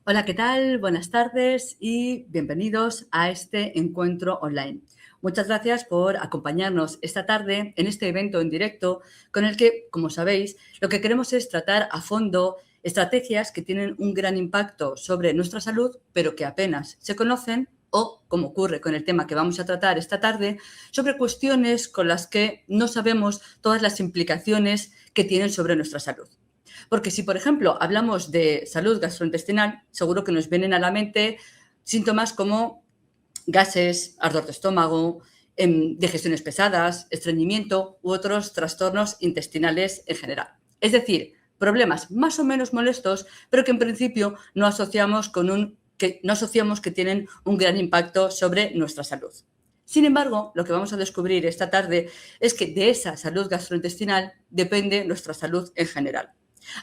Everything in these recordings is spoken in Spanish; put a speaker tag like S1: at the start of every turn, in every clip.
S1: Hola, ¿qué tal? Buenas tardes y bienvenidos a este encuentro online. Muchas gracias por acompañarnos esta tarde en este evento en directo con el que, como sabéis, lo que queremos es tratar a fondo estrategias que tienen un gran impacto sobre nuestra salud, pero que apenas se conocen o, como ocurre con el tema que vamos a tratar esta tarde, sobre cuestiones con las que no sabemos todas las implicaciones que tienen sobre nuestra salud. Porque si, por ejemplo, hablamos de salud gastrointestinal, seguro que nos vienen a la mente síntomas como gases, ardor de estómago, digestiones pesadas, estreñimiento u otros trastornos intestinales en general. Es decir, problemas más o menos molestos, pero que en principio no asociamos que tienen un gran impacto sobre nuestra salud. Sin embargo, lo que vamos a descubrir esta tarde es que de esa salud gastrointestinal depende nuestra salud en general,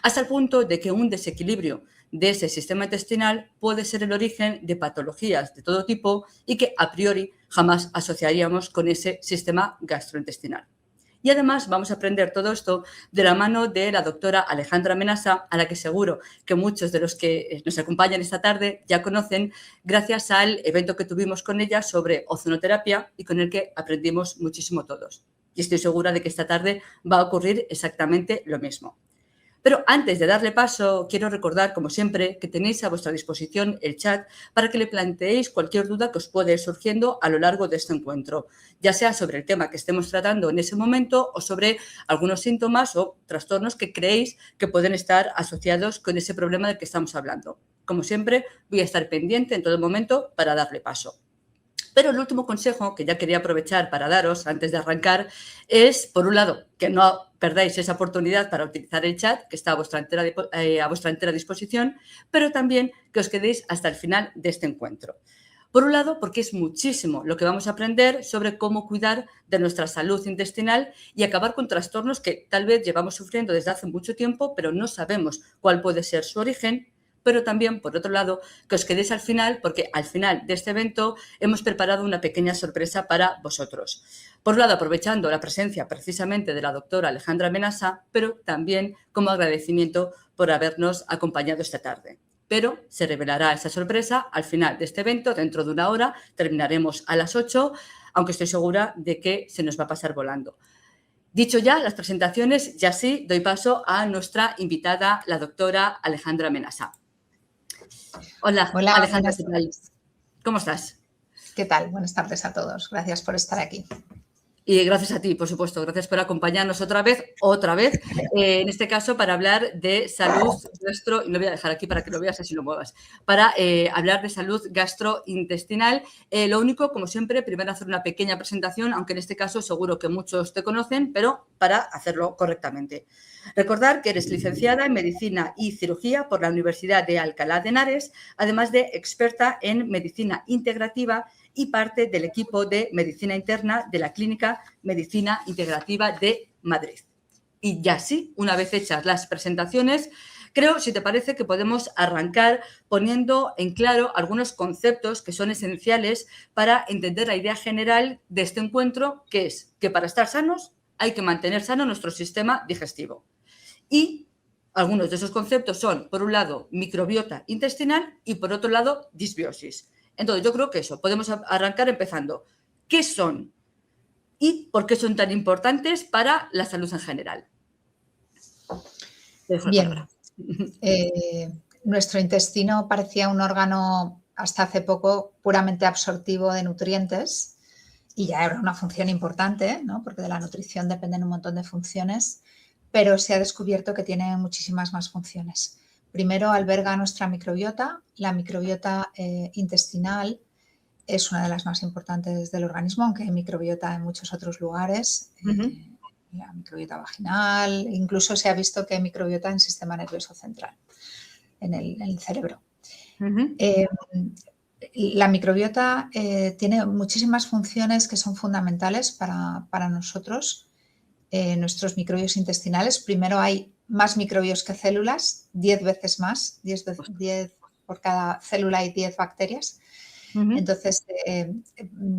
S1: hasta el punto de que un desequilibrio de ese sistema intestinal puede ser el origen de patologías de todo tipo y que a priori jamás asociaríamos con ese sistema gastrointestinal. Y además vamos a aprender todo esto de la mano de la doctora Alejandra Menasa, a la que seguro que muchos de los que nos acompañan esta tarde ya conocen gracias al evento que tuvimos con ella sobre ozonoterapia y con el que aprendimos muchísimo todos. Y estoy segura de que esta tarde va a ocurrir exactamente lo mismo. Pero antes de darle paso, quiero recordar, como siempre, que tenéis a vuestra disposición el chat para que le planteéis cualquier duda que os pueda ir surgiendo a lo largo de este encuentro, ya sea sobre el tema que estemos tratando en ese momento o sobre algunos síntomas o trastornos que creéis que pueden estar asociados con ese problema del que estamos hablando. Como siempre, voy a estar pendiente en todo momento para darle paso. Pero el último consejo que ya quería aprovechar para daros antes de arrancar es, por un lado, que no perdáis esa oportunidad para utilizar el chat, que está a vuestra entera disposición, pero también que os quedéis hasta el final de este encuentro. Por un lado, porque es muchísimo lo que vamos a aprender sobre cómo cuidar de nuestra salud intestinal y acabar con trastornos que tal vez llevamos sufriendo desde hace mucho tiempo, pero no sabemos cuál puede ser su origen. Pero también, por otro lado, que os quedéis al final, porque al final de este evento hemos preparado una pequeña sorpresa para vosotros. Por un lado, aprovechando la presencia precisamente de la doctora Alejandra Menasa, pero también como agradecimiento por habernos acompañado esta tarde. Pero se revelará esa sorpresa al final de este evento, dentro de una hora, terminaremos a las 8, aunque estoy segura de que se nos va a pasar volando. Dicho ya las presentaciones, ya sí doy paso a nuestra invitada, la doctora Alejandra Menasa. Hola,
S2: Hola,
S1: Alejandra,
S2: buenas
S1: ¿qué tal?
S2: tardes.
S1: ¿Cómo estás?
S2: ¿Qué tal? Buenas tardes a todos. Gracias por estar aquí.
S1: Y gracias a ti, por supuesto, gracias por acompañarnos otra vez, en este caso para hablar de salud y lo voy a dejar aquí para que lo veas así lo muevas, para hablar de salud gastrointestinal. Lo único, como siempre, primero hacer una pequeña presentación, aunque en este caso seguro que muchos te conocen, pero para hacerlo correctamente. Recordar que eres licenciada en Medicina y Cirugía por la Universidad de Alcalá de Henares, además de experta en Medicina Integrativa y parte del equipo de Medicina Interna de la Clínica Medicina Integrativa de Madrid. Y ya sí, una vez hechas las presentaciones, creo, si te parece, que podemos arrancar poniendo en claro algunos conceptos que son esenciales para entender la idea general de este encuentro, que es que para estar sanos hay que mantener sano nuestro sistema digestivo. Y algunos de esos conceptos son, por un lado, microbiota intestinal y, por otro lado, disbiosis. Entonces, yo creo que eso, podemos arrancar empezando. ¿Qué son y por qué son tan importantes para la salud en general? Te dejo la palabra.
S2: Nuestro intestino parecía un órgano hasta hace poco puramente absortivo de nutrientes y ya era una función importante, ¿no? Porque de la nutrición dependen un montón de funciones, pero se ha descubierto que tiene muchísimas más funciones. Primero, alberga nuestra microbiota. La microbiota intestinal es una de las más importantes del organismo, aunque hay microbiota en muchos otros lugares. La microbiota vaginal, incluso se ha visto que hay microbiota en el sistema nervioso central, en el cerebro. La microbiota tiene muchísimas funciones que son fundamentales para nosotros, nuestros microbios intestinales. Primero, hay más microbios que células, 10 veces más, 10 por cada célula hay 10 bacterias. Entonces,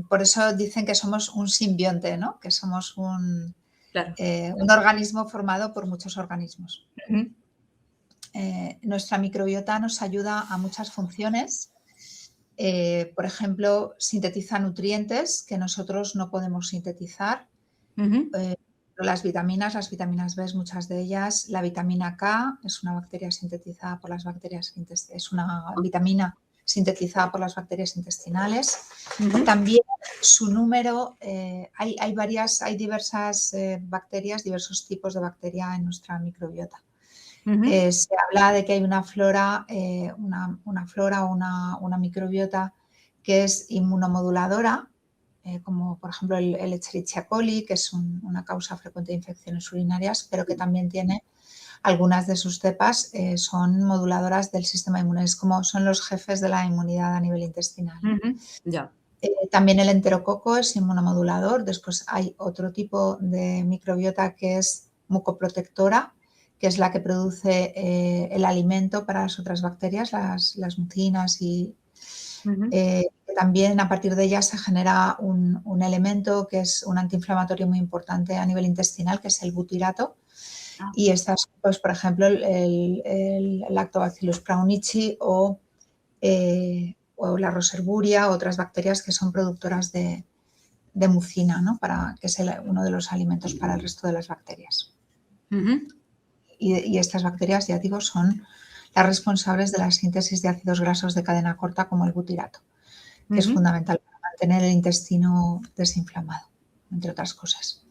S2: por eso dicen que somos un simbionte, ¿no? Que somos un organismo formado por muchos organismos. nuestra microbiota nos ayuda a muchas funciones. Por ejemplo, sintetiza nutrientes que nosotros no podemos sintetizar. Las vitaminas B, muchas de ellas, la vitamina K es una bacteria sintetizada por las bacterias, es una vitamina sintetizada por las bacterias intestinales. También su número, hay diversas bacterias, diversos tipos de bacteria en nuestra microbiota. Se habla de que hay una flora o una microbiota que es inmunomoduladora, como por ejemplo el Escherichia coli, que es una causa frecuente de infecciones urinarias, pero que también tiene algunas de sus cepas, son moduladoras del sistema inmune, son los jefes de la inmunidad a nivel intestinal. También el enterococo es inmunomodulador. Después hay otro tipo de microbiota que es mucoprotectora, que es la que produce el alimento para las otras bacterias, las mucinas y también a partir de ellas se genera un elemento que es un antiinflamatorio muy importante a nivel intestinal, que es el butirato. Y estas, pues, por ejemplo, el Lactobacillus praunici o la Roseburia, otras bacterias que son productoras de mucina, ¿no? Que es uno de los alimentos para el resto de las bacterias. Y estas bacterias, ya digo, son las responsables de la síntesis de ácidos grasos de cadena corta como el butirato, que es fundamental para mantener el intestino desinflamado, entre otras cosas.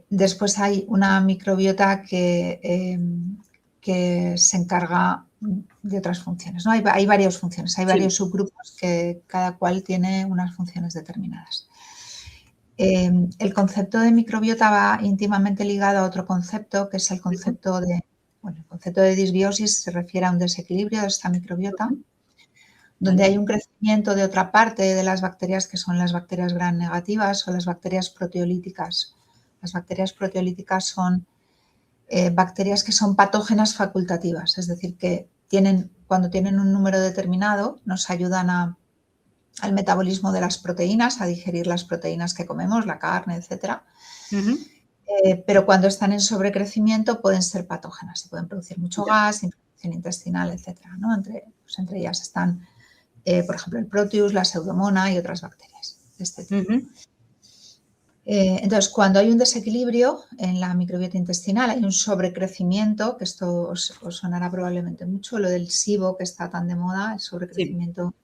S2: Después hay una microbiota que se encarga de otras funciones, ¿no? Hay varias funciones, hay varios subgrupos que cada cual tiene unas funciones determinadas. El concepto de microbiota va íntimamente ligado a otro concepto, que es el concepto de disbiosis. Se refiere a un desequilibrio de esta microbiota, donde hay un crecimiento de otra parte de las bacterias, que son las bacterias gram negativas o las bacterias proteolíticas. Las bacterias proteolíticas son bacterias que son patógenas facultativas, es decir, que cuando tienen un número determinado nos ayudan al metabolismo de las proteínas, a digerir las proteínas que comemos, la carne, etc. Pero cuando están en sobrecrecimiento pueden ser patógenas y pueden producir mucho gas, inflamación intestinal, etc., ¿no? Entre ellas están, por ejemplo, el Proteus, la Pseudomonas y otras bacterias de este tipo. Entonces, cuando hay un desequilibrio en la microbiota intestinal, hay un sobrecrecimiento, que esto os sonará probablemente mucho, lo del SIBO que está tan de moda, el sobrecrecimiento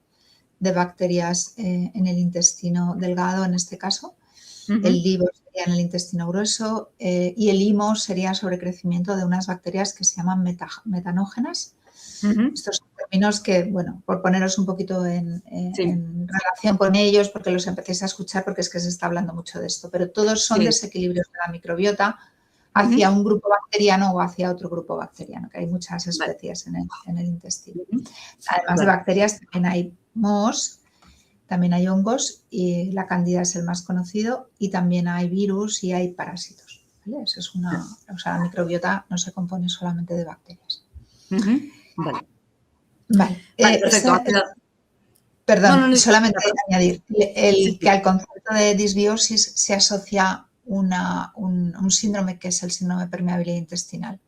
S2: de bacterias en el intestino delgado, en este caso. El LIBO sería en el intestino grueso y el IMO sería sobrecrecimiento de unas bacterias que se llaman metanógenas. Estos son términos que, bueno, por poneros un poquito en relación con ellos, porque los empecéis a escuchar, porque es que se está hablando mucho de esto, pero todos son desequilibrios de la microbiota hacia un grupo bacteriano o hacia otro grupo bacteriano, que hay muchas especies en el intestino. Además de bacterias, también hay mohos, también hay hongos, y la cándida es el más conocido, y también hay virus y hay parásitos, ¿vale? Eso es la microbiota no se compone solamente de bacterias. Vale,
S1: perfecto.
S2: Perdón, solamente añadir que al concepto de disbiosis se asocia un síndrome que es el síndrome de permeabilidad intestinal,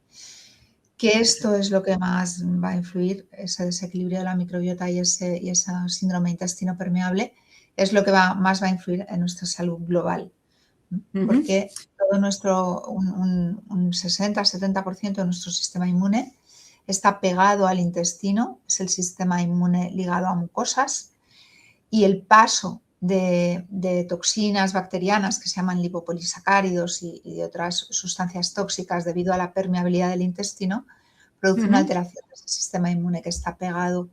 S2: que esto es lo que más va a influir, ese desequilibrio de la microbiota y ese síndrome de intestino permeable es lo que más va a influir en nuestra salud global, porque todo un 60-70% de nuestro sistema inmune está pegado al intestino, es el sistema inmune ligado a mucosas, y el paso de toxinas bacterianas que se llaman lipopolisacáridos y de otras sustancias tóxicas debido a la permeabilidad del intestino produce una alteración de ese sistema inmune que está pegado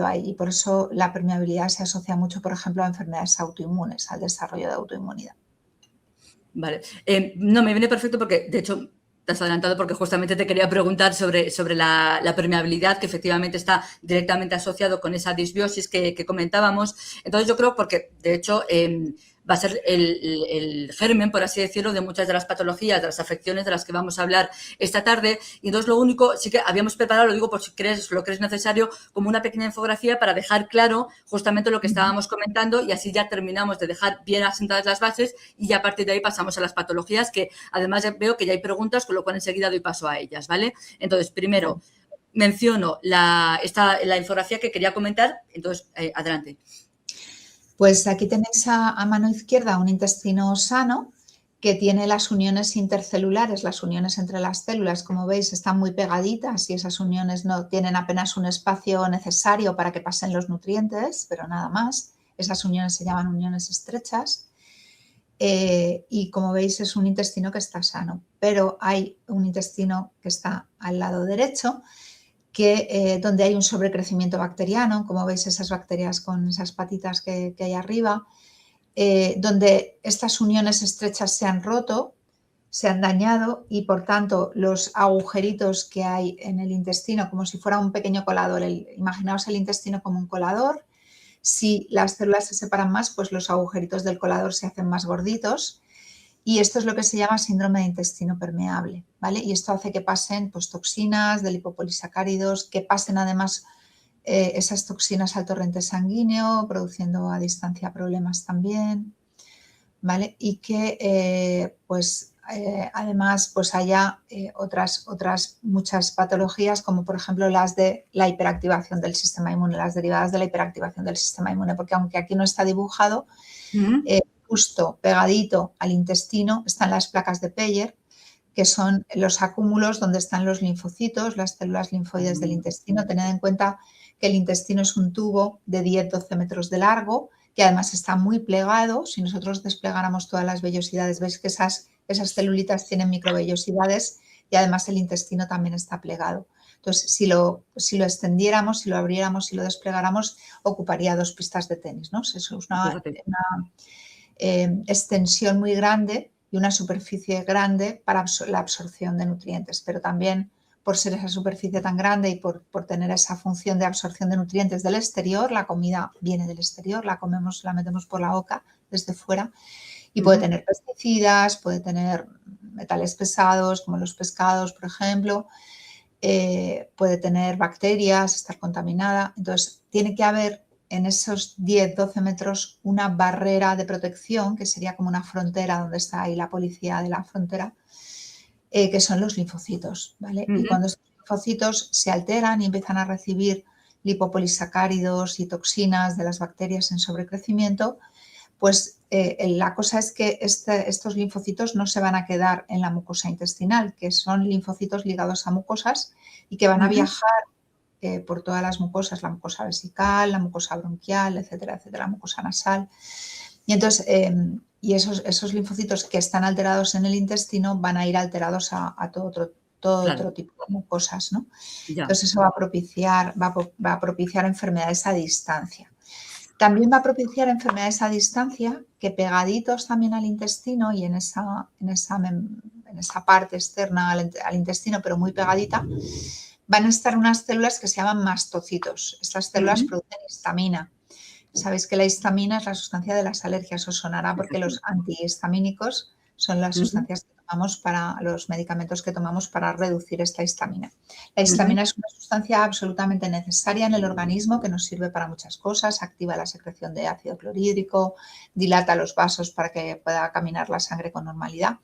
S2: ahí, y por eso la permeabilidad se asocia mucho, por ejemplo, a enfermedades autoinmunes, al desarrollo de autoinmunidad.
S1: Vale, no, me viene perfecto porque, de hecho, te has adelantado porque justamente te quería preguntar sobre la permeabilidad, que efectivamente está directamente asociado con esa disbiosis que comentábamos. Entonces yo creo porque, de hecho, va a ser el germen, por así decirlo, de muchas de las patologías, de las afecciones de las que vamos a hablar esta tarde. Y entonces lo único, sí que habíamos preparado, lo digo por si lo crees necesario, como una pequeña infografía para dejar claro justamente lo que estábamos comentando, y así ya terminamos de dejar bien asentadas las bases y ya a partir de ahí pasamos a las patologías, que además veo que ya hay preguntas, con lo cual enseguida doy paso a ellas, ¿vale? Entonces, primero, menciono la infografía que quería comentar, entonces, adelante.
S2: Pues aquí tenéis a mano izquierda un intestino sano que tiene las uniones intercelulares, las uniones entre las células, como veis, están muy pegaditas y esas uniones no tienen apenas un espacio necesario para que pasen los nutrientes, pero nada más. Esas uniones se llaman uniones estrechas. Y como veis es un intestino que está sano, pero hay un intestino que está al lado derecho donde hay un sobrecrecimiento bacteriano, como veis esas bacterias con esas patitas que hay arriba, donde estas uniones estrechas se han roto, se han dañado y por tanto los agujeritos que hay en el intestino, como si fuera un pequeño colador, imaginaos el intestino como un colador. Si las células se separan más, pues los agujeritos del colador se hacen más gorditos y esto es lo que se llama síndrome de intestino permeable, ¿vale? Y esto hace que pasen pues, toxinas de lipopolisacáridos, que pasen además esas toxinas al torrente sanguíneo, produciendo a distancia problemas también, ¿vale? Y que además pues haya otras muchas patologías como por ejemplo las de la hiperactivación del sistema inmune, las derivadas de la hiperactivación del sistema inmune, porque aunque aquí no está dibujado, justo pegadito al intestino están las placas de Peyer, que son los acúmulos donde están los linfocitos, las células linfoides del intestino. Tened en cuenta que el intestino es un tubo de 10-12 metros de largo, que además está muy plegado. Si nosotros desplegáramos todas las vellosidades, veis que esas celulitas tienen microvellosidades y además el intestino también está plegado. Entonces, si lo extendiéramos, si lo abriéramos, si lo desplegáramos, ocuparía 2 pistas de tenis, ¿no? Eso es una extensión muy grande y una superficie grande para la absorción de nutrientes, pero también por ser esa superficie tan grande y por tener esa función de absorción de nutrientes del exterior, la comida viene del exterior, la comemos, la metemos por la boca desde fuera y puede tener pesticidas, puede tener metales pesados como los pescados, por ejemplo, puede tener bacterias, estar contaminada. Entonces, tiene que haber en esos 10-12 metros una barrera de protección, que sería como una frontera donde está ahí la policía de la frontera, que son los linfocitos, ¿vale? Y cuando estos linfocitos se alteran y empiezan a recibir lipopolisacáridos y toxinas de las bacterias en sobrecrecimiento, pues la cosa es que estos linfocitos no se van a quedar en la mucosa intestinal, que son linfocitos ligados a mucosas y que van a viajar por todas las mucosas, la mucosa vesical, la mucosa bronquial, etcétera, etcétera, la mucosa nasal. Y entonces, esos linfocitos que están alterados en el intestino van a ir alterados a todo otro tipo de mucosas, ¿no? Entonces eso va a propiciar enfermedades a distancia. También va a propiciar enfermedades a distancia que pegaditos también al intestino y en esa parte externa al intestino, pero muy pegadita, van a estar unas células que se llaman mastocitos. Estas células producen histamina. Sabéis que la histamina es la sustancia de las alergias, os sonará porque los antihistamínicos son las sustancias que tomamos los medicamentos que tomamos para reducir esta histamina. La histamina es una sustancia absolutamente necesaria en el organismo que nos sirve para muchas cosas, activa la secreción de ácido clorhídrico, dilata los vasos para que pueda caminar la sangre con normalidad,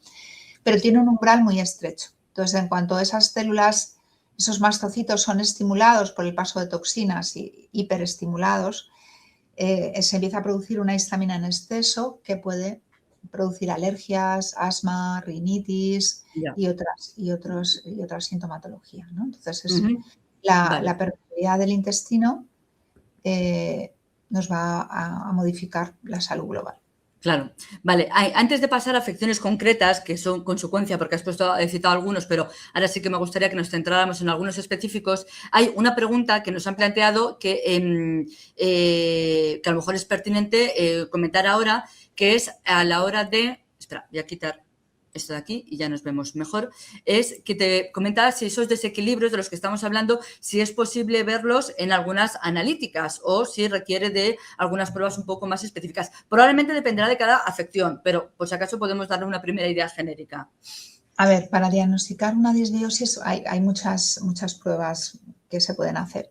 S2: pero tiene un umbral muy estrecho. Entonces, en cuanto esas células, esos mastocitos son estimulados por el paso de toxinas y hiperestimulados, se empieza a producir una histamina en exceso que puede producir alergias, asma, rinitis y otras sintomatologías, ¿no? Entonces, la permeabilidad del intestino nos va a modificar la salud global.
S1: Claro, vale. Antes de pasar a afecciones concretas, que son consecuencia, porque he citado algunos, pero ahora sí que me gustaría que nos centráramos en algunos específicos, hay una pregunta que nos han planteado que a lo mejor es pertinente comentar ahora, que es a la hora de... Espera, voy a quitar esto de aquí, y ya nos vemos mejor, es que te comentaba si esos desequilibrios de los que estamos hablando, si es posible verlos en algunas analíticas o si requiere de algunas pruebas un poco más específicas. Probablemente dependerá de cada afección, pero por si acaso podemos darle una primera idea genérica.
S2: A ver, para diagnosticar una disbiosis hay muchas pruebas que se pueden hacer,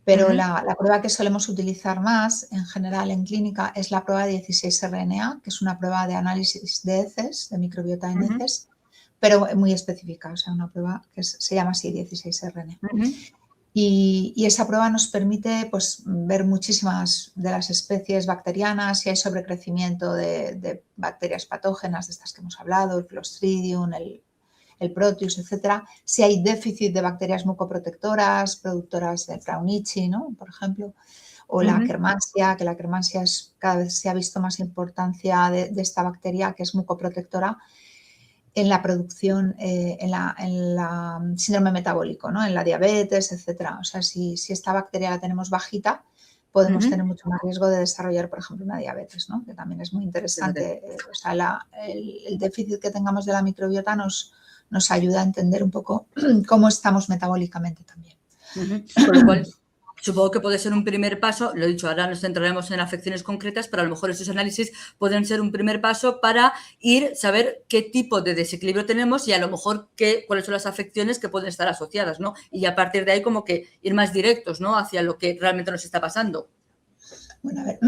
S2: pero la prueba que solemos utilizar más en general en clínica es la prueba de 16RNA, que es una prueba de análisis de heces, de microbiota en heces, pero muy específica, o sea, una prueba que se llama así 16RNA. Y esa prueba nos permite pues, ver muchísimas de las especies bacterianas, si hay sobrecrecimiento de bacterias patógenas, de estas que hemos hablado, el Clostridium, el Proteus, etcétera, si hay déficit de bacterias mucoprotectoras, productoras de Praunici, ¿no? Por ejemplo, o la Akkermansia, que la Akkermansia cada vez se ha visto más importancia de esta bacteria que es mucoprotectora en la producción, en la síndrome metabólico, ¿no? En la diabetes, etcétera. O sea, si esta bacteria la tenemos bajita, podemos tener mucho más riesgo de desarrollar, por ejemplo, una diabetes, ¿no? Que también es muy interesante. O sea, el déficit que tengamos de la microbiota nos ayuda a entender un poco cómo estamos metabólicamente también.
S1: Con lo cual, supongo que puede ser un primer paso, lo he dicho, ahora nos centraremos en afecciones concretas, pero a lo mejor esos análisis pueden ser un primer paso para saber qué tipo de desequilibrio tenemos y a lo mejor cuáles son las afecciones que pueden estar asociadas, ¿no? Y a partir de ahí como que ir más directos, ¿no? Hacia lo que realmente nos está pasando.
S2: Bueno, a ver,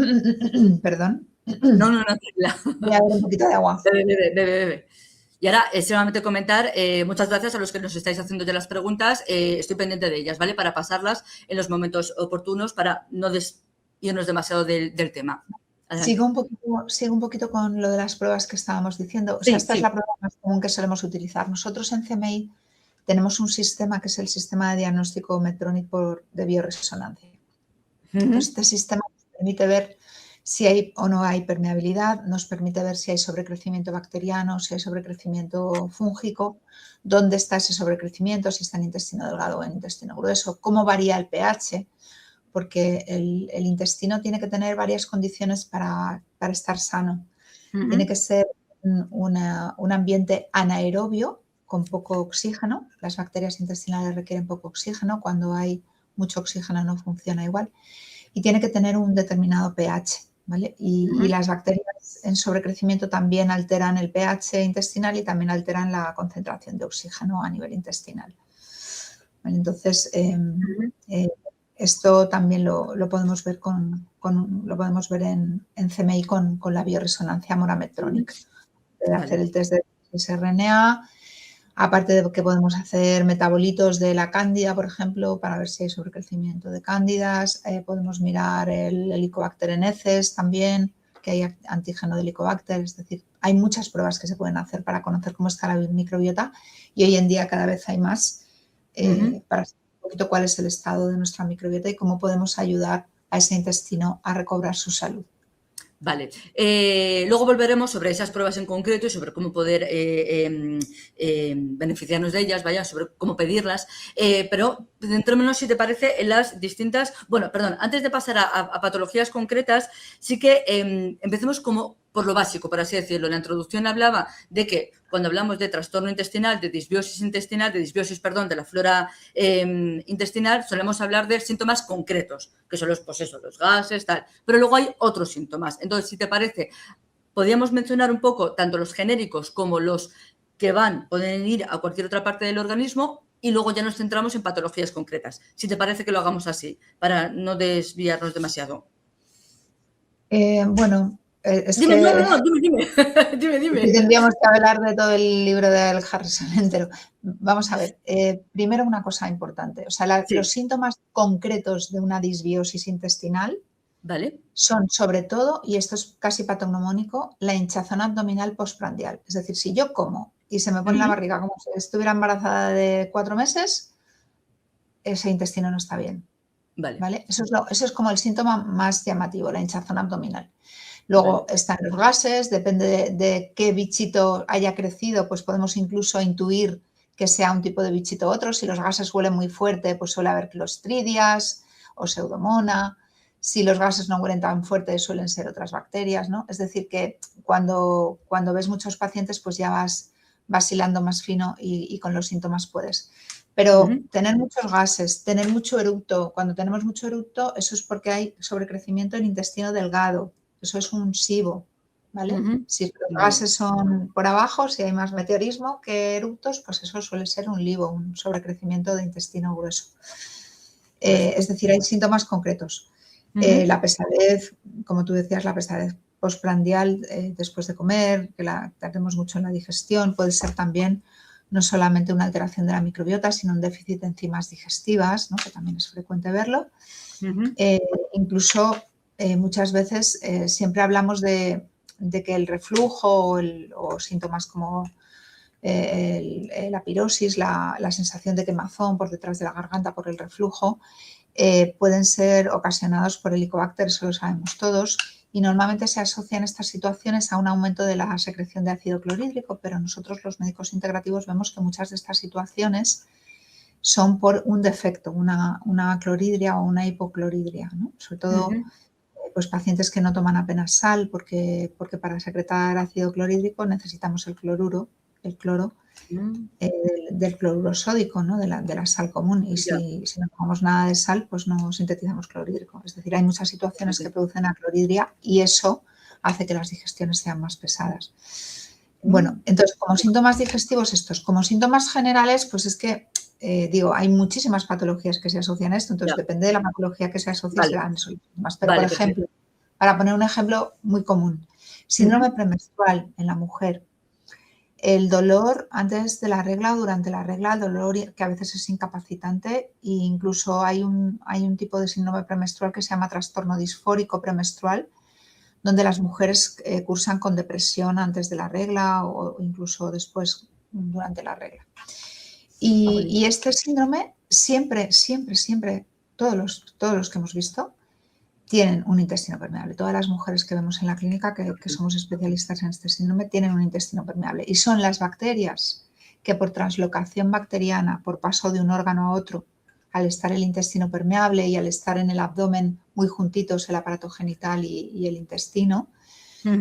S2: perdón.
S1: No,
S2: voy a beber un poquito de agua.
S1: Bebe. Y ahora, solamente comentar, muchas gracias a los que nos estáis haciendo ya las preguntas. Estoy pendiente de ellas, ¿vale? Para pasarlas en los momentos oportunos para no irnos demasiado del tema.
S2: Sigo un poquito con lo de las pruebas que estábamos diciendo. O sea, esta es la prueba más común que solemos utilizar. Nosotros en CMI tenemos un sistema que es el sistema de diagnóstico Medtronic de bioresonancia. Entonces, este sistema nos permite ver si hay o no hay permeabilidad, nos permite ver si hay sobrecrecimiento bacteriano, si hay sobrecrecimiento fúngico, dónde está ese sobrecrecimiento, si está en intestino delgado o en intestino grueso, cómo varía el pH, porque el intestino tiene que tener varias condiciones para estar sano. Tiene que ser un ambiente anaerobio con poco oxígeno. Las bacterias intestinales requieren poco oxígeno. Cuando hay mucho oxígeno no funciona igual. Y tiene que tener un determinado pH, ¿vale? Y las bacterias en sobrecrecimiento también alteran el pH intestinal y también alteran la concentración de oxígeno a nivel intestinal. ¿Vale? Entonces, esto también lo podemos ver lo podemos ver en CMI con la bioresonancia Medtronic. De hacer el test de RNA, aparte de que podemos hacer metabolitos de la cándida, por ejemplo, para ver si hay sobrecrecimiento de cándidas. Podemos mirar el Helicobacter en heces también, que hay antígeno de Helicobacter. Es decir, hay muchas pruebas que se pueden hacer para conocer cómo está la microbiota y hoy en día cada vez hay más para saber un poquito cuál es el estado de nuestra microbiota y cómo podemos ayudar a ese intestino a recobrar su salud.
S1: Vale. Luego volveremos sobre esas pruebas en concreto y sobre cómo poder beneficiarnos de ellas, sobre cómo pedirlas, pero centrémonos, si te parece, en las distintas... Bueno, perdón, antes de pasar a patologías concretas, sí que empecemos como por lo básico, por así decirlo. La introducción hablaba de que cuando hablamos de trastorno intestinal, de disbiosis de la flora intestinal, solemos hablar de síntomas concretos, que son los gases, tal. Pero luego hay otros síntomas. Entonces, si te parece, podríamos mencionar un poco tanto los genéricos como los que pueden ir a cualquier otra parte del organismo y luego ya nos centramos en patologías concretas. Si te parece que lo hagamos así, para no desviarnos demasiado.
S2: Bueno...
S1: dime.
S2: Tendríamos que hablar de todo el libro del Harrison entero. Vamos a ver, primero una cosa importante. O sea, los síntomas concretos de una disbiosis intestinal son sobre todo, y esto es casi patognomónico, la hinchazón abdominal postprandial. Es decir, si yo como y se me pone la barriga como si estuviera embarazada de 4 meses, ese intestino no está bien. ¿Vale? Eso es como el síntoma más llamativo, la hinchazón abdominal. Luego están los gases, depende de qué bichito haya crecido, pues podemos incluso intuir que sea un tipo de bichito u otro. Si los gases huelen muy fuerte, pues suele haber Clostridias o Pseudomonas. Si los gases no huelen tan fuerte, suelen ser otras bacterias, ¿no? Es decir, que cuando ves muchos pacientes, pues ya vas vas hilando más fino y con los síntomas puedes. Pero tener muchos gases, tener mucho eructo, cuando tenemos mucho eructo, eso es porque hay sobrecrecimiento en intestino delgado, eso es un SIBO, ¿vale? Si los gases son por abajo, si hay más meteorismo que eructos, pues eso suele ser un LIBO, un sobrecrecimiento de intestino grueso. Es decir, hay síntomas concretos. La pesadez, como tú decías, la pesadez postprandial después de comer, que la tardemos mucho en la digestión, puede ser también no solamente una alteración de la microbiota, sino un déficit de enzimas digestivas, ¿no? Que también es frecuente verlo. Incluso muchas veces siempre hablamos de que el reflujo o síntomas como la pirosis, la sensación de quemazón por detrás de la garganta por el reflujo, pueden ser ocasionados por Helicobacter, eso lo sabemos todos, y normalmente se asocian estas situaciones a un aumento de la secreción de ácido clorhídrico, pero nosotros los médicos integrativos vemos que muchas de estas situaciones son por un defecto, una clorhidria o una hipoclorhidria, ¿no? Sobre todo pues pacientes que no toman apenas sal porque para secretar ácido clorhídrico necesitamos el cloro del cloruro sódico, ¿no? de la sal común, y si no tomamos nada de sal, pues no sintetizamos clorhídrico. Es decir, hay muchas situaciones que producen aclorhidria y eso hace que las digestiones sean más pesadas. Bueno, entonces, como síntomas digestivos estos, como síntomas generales, pues es que, hay muchísimas patologías que se asocian a esto, entonces depende de la patología que se asocie, se dan esos síntomas. Pero, por ejemplo, para poner un ejemplo muy común, síndrome premenstrual en la mujer. El dolor antes de la regla o durante la regla, el dolor que a veces es incapacitante, e incluso hay un tipo de síndrome premenstrual que se llama trastorno disfórico premenstrual, donde las mujeres cursan con depresión antes de la regla o incluso después durante la regla. Y este síndrome siempre, todos los que hemos visto, tienen un intestino permeable. Todas las mujeres que vemos en la clínica que somos especialistas en este síndrome tienen un intestino permeable. Y son las bacterias que por translocación bacteriana, por paso de un órgano a otro, al estar el intestino permeable y al estar en el abdomen muy juntitos el aparato genital y el intestino,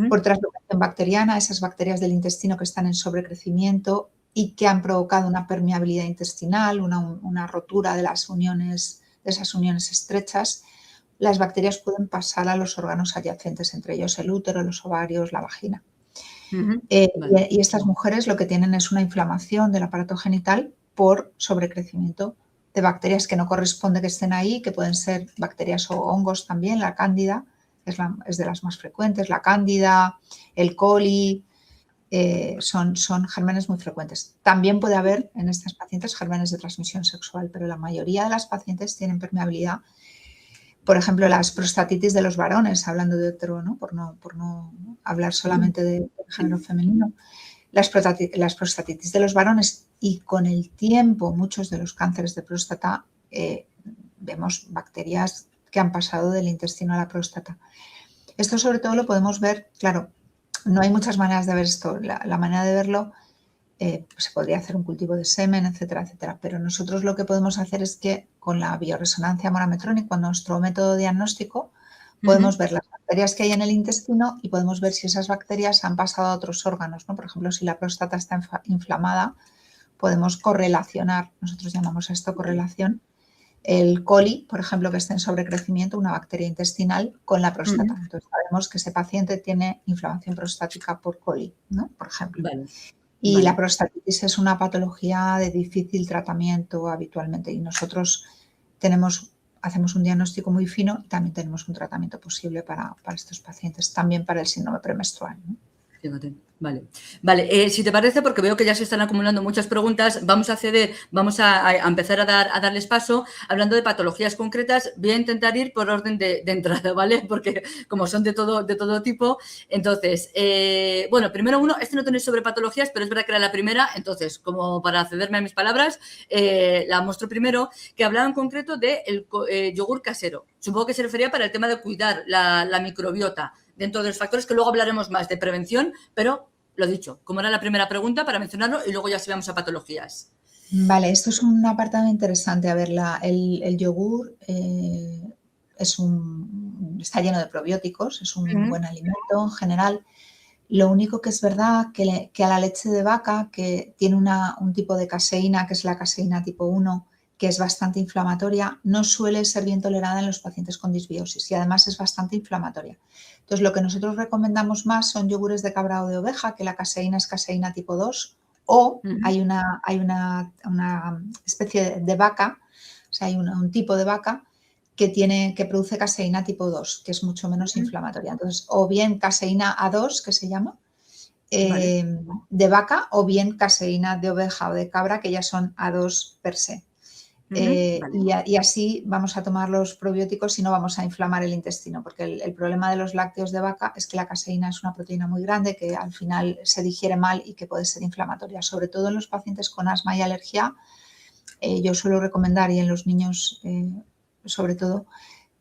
S2: por translocación bacteriana, esas bacterias del intestino que están en sobrecrecimiento y que han provocado una permeabilidad intestinal, una rotura de esas uniones estrechas, las bacterias pueden pasar a los órganos adyacentes, entre ellos el útero, los ovarios, la vagina. Y estas mujeres lo que tienen es una inflamación del aparato genital por sobrecrecimiento de bacterias que no corresponde que estén ahí, que pueden ser bacterias o hongos también, la cándida es de las más frecuentes, la cándida, el coli, son gérmenes muy frecuentes. También puede haber en estas pacientes gérmenes de transmisión sexual, pero la mayoría de las pacientes tienen permeabilidad. Por ejemplo, las prostatitis de los varones, hablando de hetero, ¿no? por no hablar solamente de género femenino. Las prostatitis de los varones, y con el tiempo muchos de los cánceres de próstata vemos bacterias que han pasado del intestino a la próstata. Esto sobre todo lo podemos ver, claro, no hay muchas maneras de ver esto. La manera de verlo, se podría hacer un cultivo de semen, etcétera, etcétera. Pero nosotros lo que podemos hacer es que con la bioresonancia monometrónica, con nuestro método diagnóstico, podemos ver las bacterias que hay en el intestino y podemos ver si esas bacterias han pasado a otros órganos, ¿no? Por ejemplo, si la próstata está inflamada, podemos correlacionar, nosotros llamamos a esto correlación, el coli, por ejemplo, que está en sobrecrecimiento, una bacteria intestinal, con la próstata. Entonces sabemos que ese paciente tiene inflamación prostática por coli, ¿no? Por ejemplo. Y la prostatitis es una patología de difícil tratamiento habitualmente, y nosotros hacemos un diagnóstico muy fino y también tenemos un tratamiento posible para estos pacientes, también para el síndrome premenstrual, ¿no?
S1: Fíjate. Vale. Si te parece, porque veo que ya se están acumulando muchas preguntas, vamos a empezar a darles paso, hablando de patologías concretas. Voy a intentar ir por orden de entrada, ¿vale? Porque como son de todo tipo, entonces, primero este no tenéis sobre patologías, pero es verdad que era la primera, entonces, como para cederme a mis palabras, la muestro primero, que hablaba en concreto del yogur casero. Supongo que se refería para el tema de cuidar la microbiota dentro de los factores, que luego hablaremos más de prevención, pero lo dicho, como era la primera pregunta, para mencionarlo, y luego ya si vamos a patologías.
S2: Vale, esto es un apartado interesante. A ver, el yogur está lleno de probióticos, es un buen alimento en general, Lo único que es verdad que a la leche de vaca, que tiene un tipo de caseína, que es la caseína tipo 1, que es bastante inflamatoria, no suele ser bien tolerada en los pacientes con disbiosis y además es bastante inflamatoria. Entonces, lo que nosotros recomendamos más son yogures de cabra o de oveja, que la caseína es caseína tipo 2, o hay una especie de vaca, o sea, hay un tipo de vaca que produce caseína tipo 2, que es mucho menos inflamatoria. Entonces, o bien caseína A2, que se llama,
S1: Vale.
S2: de vaca, o bien caseína de oveja o de cabra, que ya son A2 per se.
S1: Vale.
S2: Y así vamos a tomar los probióticos y no vamos a inflamar el intestino, porque el problema de los lácteos de vaca es que la caseína es una proteína muy grande que al final se digiere mal y que puede ser inflamatoria, sobre todo en los pacientes con asma y alergia. Yo suelo recomendar, y en los niños sobre todo,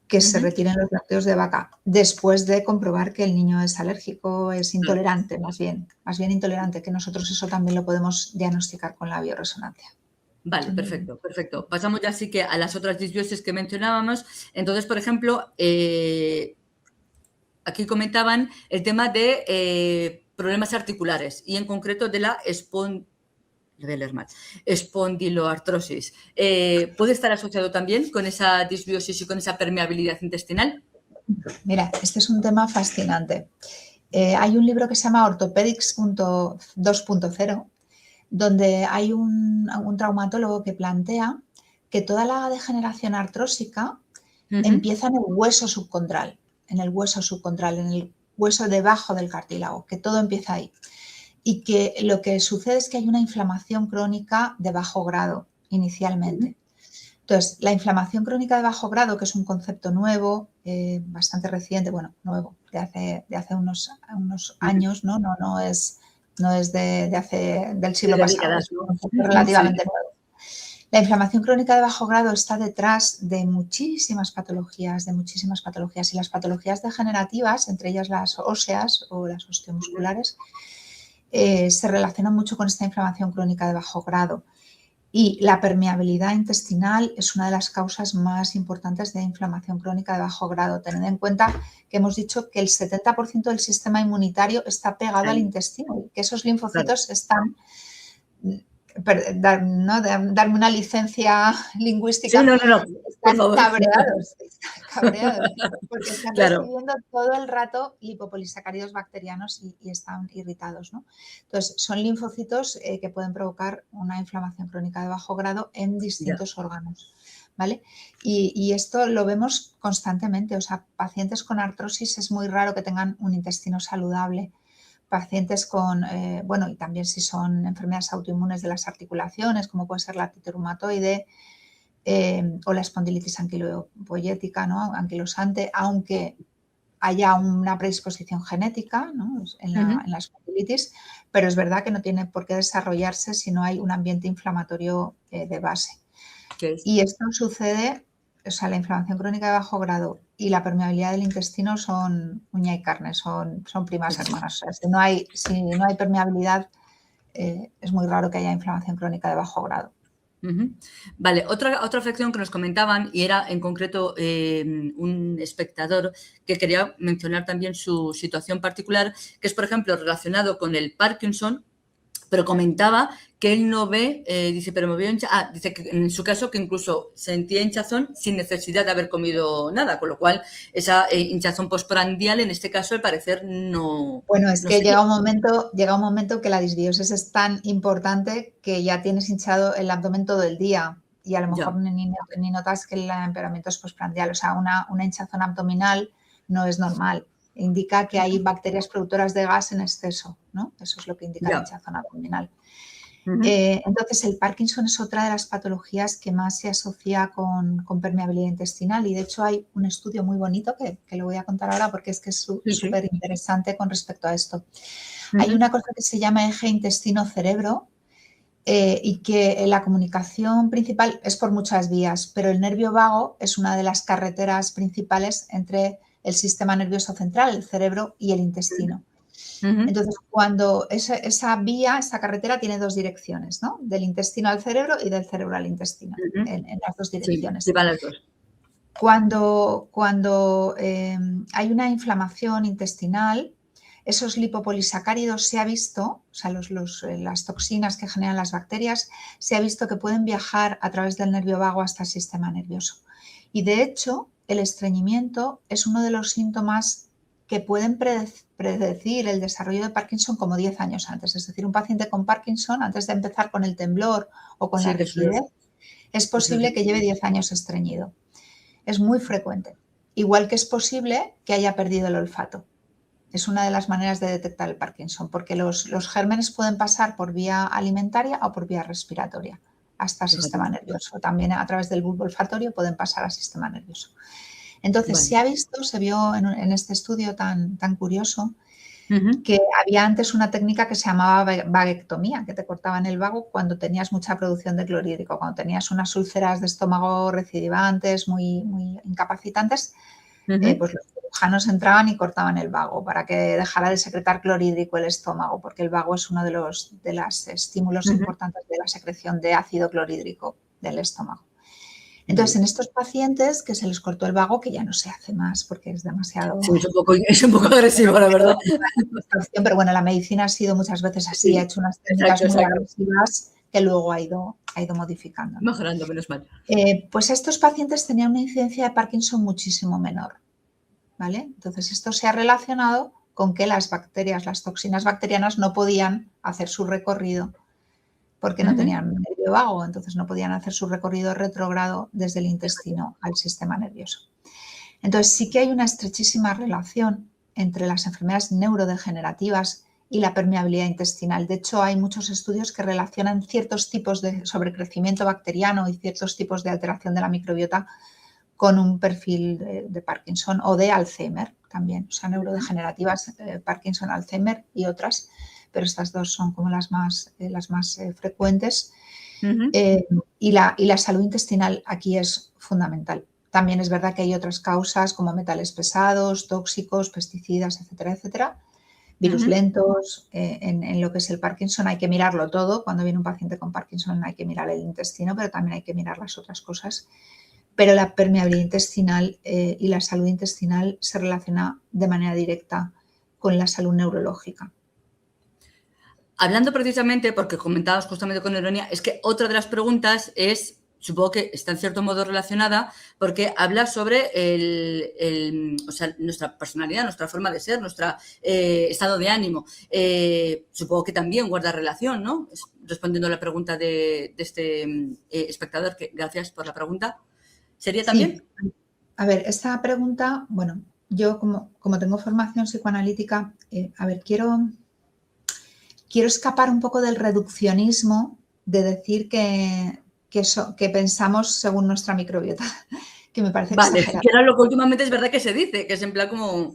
S2: que se retiren los lácteos de vaca después de comprobar que el niño es alérgico, es intolerante, más bien intolerante, que nosotros eso también lo podemos diagnosticar con la bioresonancia.
S1: Vale, perfecto, perfecto. Pasamos ya sí que a las otras disbiosis que mencionábamos. Entonces, por ejemplo, aquí comentaban el tema de problemas articulares y en concreto de la espondiloartrosis. ¿Puede estar asociado también con esa disbiosis y con esa permeabilidad intestinal?
S2: Mira, este es un tema fascinante. Hay un libro que se llama Orthopedics 2.0, donde hay un traumatólogo que plantea que toda la degeneración artrósica empieza en el hueso subcontral, en el hueso debajo del cartílago, que todo empieza ahí. Y que lo que sucede es que hay una inflamación crónica de bajo grado inicialmente. Entonces, la inflamación crónica de bajo grado, que es un concepto nuevo, bastante reciente, bueno, nuevo, de hace unos años, no es del siglo
S1: Desde
S2: pasado,
S1: décadas,
S2: es un
S1: ¿no?
S2: concepto relativamente
S1: Sí.
S2: nuevo. La inflamación crónica de bajo grado está detrás de muchísimas patologías, y las patologías degenerativas, entre ellas las óseas o las osteomusculares, se relacionan mucho con esta inflamación crónica de bajo grado. Y la permeabilidad intestinal es una de las causas más importantes de inflamación crónica de bajo grado. Tened en cuenta que hemos dicho que el 70% del sistema inmunitario está pegado al
S1: Ahí,
S2: intestino y que esos
S1: claro.
S2: linfocitos están, darme una licencia
S1: Sí,
S2: lingüística,
S1: no, no, no, por
S2: están
S1: favor.
S2: cabreados, porque están
S1: Claro.
S2: recibiendo todo el rato lipopolisacáridos bacterianos y están irritados, ¿no? Entonces, son linfocitos que pueden provocar una inflamación crónica de bajo grado en
S1: Ya.
S2: distintos órganos, ¿vale? Y esto lo vemos constantemente, o sea, pacientes con artrosis es muy raro que tengan un intestino saludable. Pacientes con, bueno, y también si son enfermedades autoinmunes de las articulaciones, como puede ser la artritis reumatoide, o la espondilitis anquilopoyética, ¿no? Anquilosante, aunque haya una predisposición genética, ¿no? en la espondilitis, pero es verdad que no tiene por qué desarrollarse si no hay un ambiente inflamatorio de base.
S1: ¿Qué es?
S2: Y esto sucede, o sea, la inflamación crónica de bajo grado y la permeabilidad del intestino son uña y carne, son primas hermanas. O sea, si no hay permeabilidad, es muy raro que haya inflamación crónica de bajo grado.
S1: Vale, otra afección que nos comentaban, y era en concreto un espectador que quería mencionar también su situación particular, que es, por ejemplo, relacionado con el Parkinson, pero comentaba que él no ve, dice, pero me veo dice que en su caso que incluso sentía hinchazón sin necesidad de haber comido nada, con lo cual esa hinchazón postprandial en este caso al parecer
S2: Bueno, es
S1: no
S2: que
S1: sería.
S2: llega un momento que la disbiosis es tan importante que ya tienes hinchado el abdomen todo el día y a lo mejor
S1: Ya,
S2: ni notas que el empeoramiento es postprandial. O sea, una hinchazón abdominal no es normal. Indica que hay bacterias productoras de gas en exceso, ¿no? Eso es lo que indica la
S1: ya.
S2: hinchazón abdominal. Entonces, el Parkinson es otra de las patologías que más se asocia con permeabilidad intestinal y de hecho hay un estudio muy bonito que lo voy a contar ahora porque es que es
S1: Sí, sí.
S2: súper interesante con respecto a esto. Hay una cosa que se llama eje intestino-cerebro y que la comunicación principal es por muchas vías, pero el nervio vago es una de las carreteras principales entre el sistema nervioso central, el cerebro y el intestino. Entonces, cuando esa carretera tiene dos direcciones, ¿no? Del intestino al cerebro y del cerebro al intestino, en las dos
S1: Sí,
S2: direcciones.
S1: sí, van las dos.
S2: Cuando hay una inflamación intestinal, esos lipopolisacáridos se ha visto, o sea, las toxinas que generan las bacterias, se ha visto que pueden viajar a través del nervio vago hasta el sistema nervioso. Y de hecho, el estreñimiento es uno de los síntomas que pueden predecir el desarrollo de Parkinson como 10 años antes. Es decir, un paciente con Parkinson, antes de empezar con el temblor o con la rigidez, es posible que lleve 10 años estreñido. Es muy frecuente. Igual que es posible que haya perdido el olfato. Es una de las maneras de detectar el Parkinson, porque los gérmenes pueden pasar por vía alimentaria o por vía respiratoria hasta el sistema nervioso. También a través del bulbo olfatorio pueden pasar al sistema nervioso. Entonces, se vio en este estudio tan curioso que había antes una técnica que se llamaba vaguectomía, que te cortaban el vago cuando tenías mucha producción de clorhídrico, cuando tenías unas úlceras de estómago recidivantes muy incapacitantes. Pues los cirujanos entraban y cortaban el vago para que dejara de secretar clorhídrico el estómago, porque el vago es uno de los estímulos importantes de la secreción de ácido clorhídrico del estómago. Entonces, en estos pacientes que se les cortó el vago, que ya no se hace más porque es demasiado...
S1: Sí, es un poco agresivo, la verdad.
S2: Pero bueno, la medicina ha sido muchas veces así,
S1: Sí,
S2: ha hecho unas técnicas muy agresivas que luego ha ido modificando, ¿no?
S1: Mejorando, menos mal.
S2: Pues estos pacientes tenían una incidencia de Parkinson muchísimo menor, ¿vale? Entonces, esto se ha relacionado con que las bacterias, las toxinas bacterianas no podían hacer su recorrido porque no tenían nervio vago, entonces no podían hacer su recorrido retrógrado desde el intestino al sistema nervioso. Entonces, sí que hay una estrechísima relación entre las enfermedades neurodegenerativas y la permeabilidad intestinal. De hecho, hay muchos estudios que relacionan ciertos tipos de sobrecrecimiento bacteriano y ciertos tipos de alteración de la microbiota con un perfil de Parkinson o de Alzheimer también, o sea, neurodegenerativas, Parkinson, Alzheimer y otras, pero estas dos son como las más frecuentes. Y la salud intestinal aquí es fundamental. También es verdad que hay otras causas como metales pesados, tóxicos, pesticidas, etcétera, etcétera. Virus lentos. En lo que es el Parkinson hay que mirarlo todo. Cuando viene un paciente con Parkinson hay que mirar el intestino, pero también hay que mirar las otras cosas. Pero la permeabilidad intestinal y la salud intestinal se relaciona de manera directa con la salud neurológica.
S1: Hablando precisamente, porque comentabas justamente con ironía, es que otra de las preguntas es, supongo que está en cierto modo relacionada, porque habla sobre o sea, nuestra personalidad, nuestra forma de ser, nuestro estado de ánimo. Supongo que también guarda relación, ¿no? Respondiendo a la pregunta de este espectador, que gracias por la pregunta. ¿Sería también?
S2: Sí. A ver, esta pregunta, bueno, yo como tengo formación psicoanalítica, quiero escapar un poco del reduccionismo de decir que pensamos según nuestra microbiota, que me parece exagerado.
S1: Que era lo que últimamente es verdad que se dice, que es en plan como...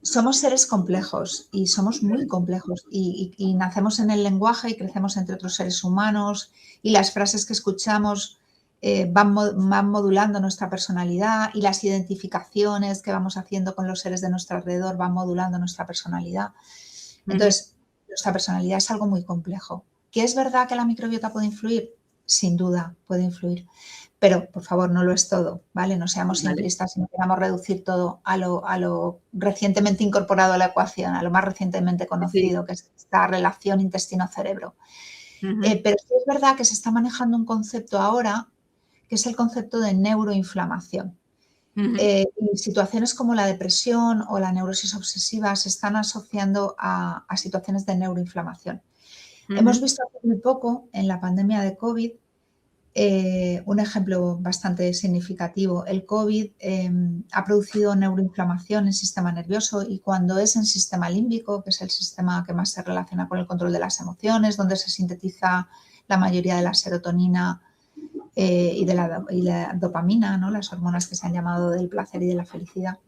S2: Somos seres complejos y somos muy complejos y nacemos en el lenguaje y crecemos entre otros seres humanos y las frases que escuchamos van modulando nuestra personalidad y las identificaciones que vamos haciendo con los seres de nuestro alrededor van modulando nuestra personalidad. Entonces, nuestra personalidad es algo muy complejo. ¿Que es verdad que la microbiota puede influir? Sin duda puede influir. Pero, por favor, no lo es todo, ¿vale? No seamos simplistas y no queramos reducir todo a lo recientemente incorporado a la ecuación, a lo más recientemente conocido, que es esta relación intestino-cerebro. Pero sí es verdad que se está manejando un concepto ahora, que es el concepto de neuroinflamación. Y situaciones como la depresión o la neurosis obsesiva se están asociando a situaciones de neuroinflamación. Hemos visto hace muy poco, en la pandemia de COVID, un ejemplo bastante significativo. El COVID ha producido neuroinflamación en el sistema nervioso y cuando es en sistema límbico, que es el sistema que más se relaciona con el control de las emociones, donde se sintetiza la mayoría de la serotonina y de la dopamina, ¿no? Las hormonas que se han llamado del placer y de la felicidad.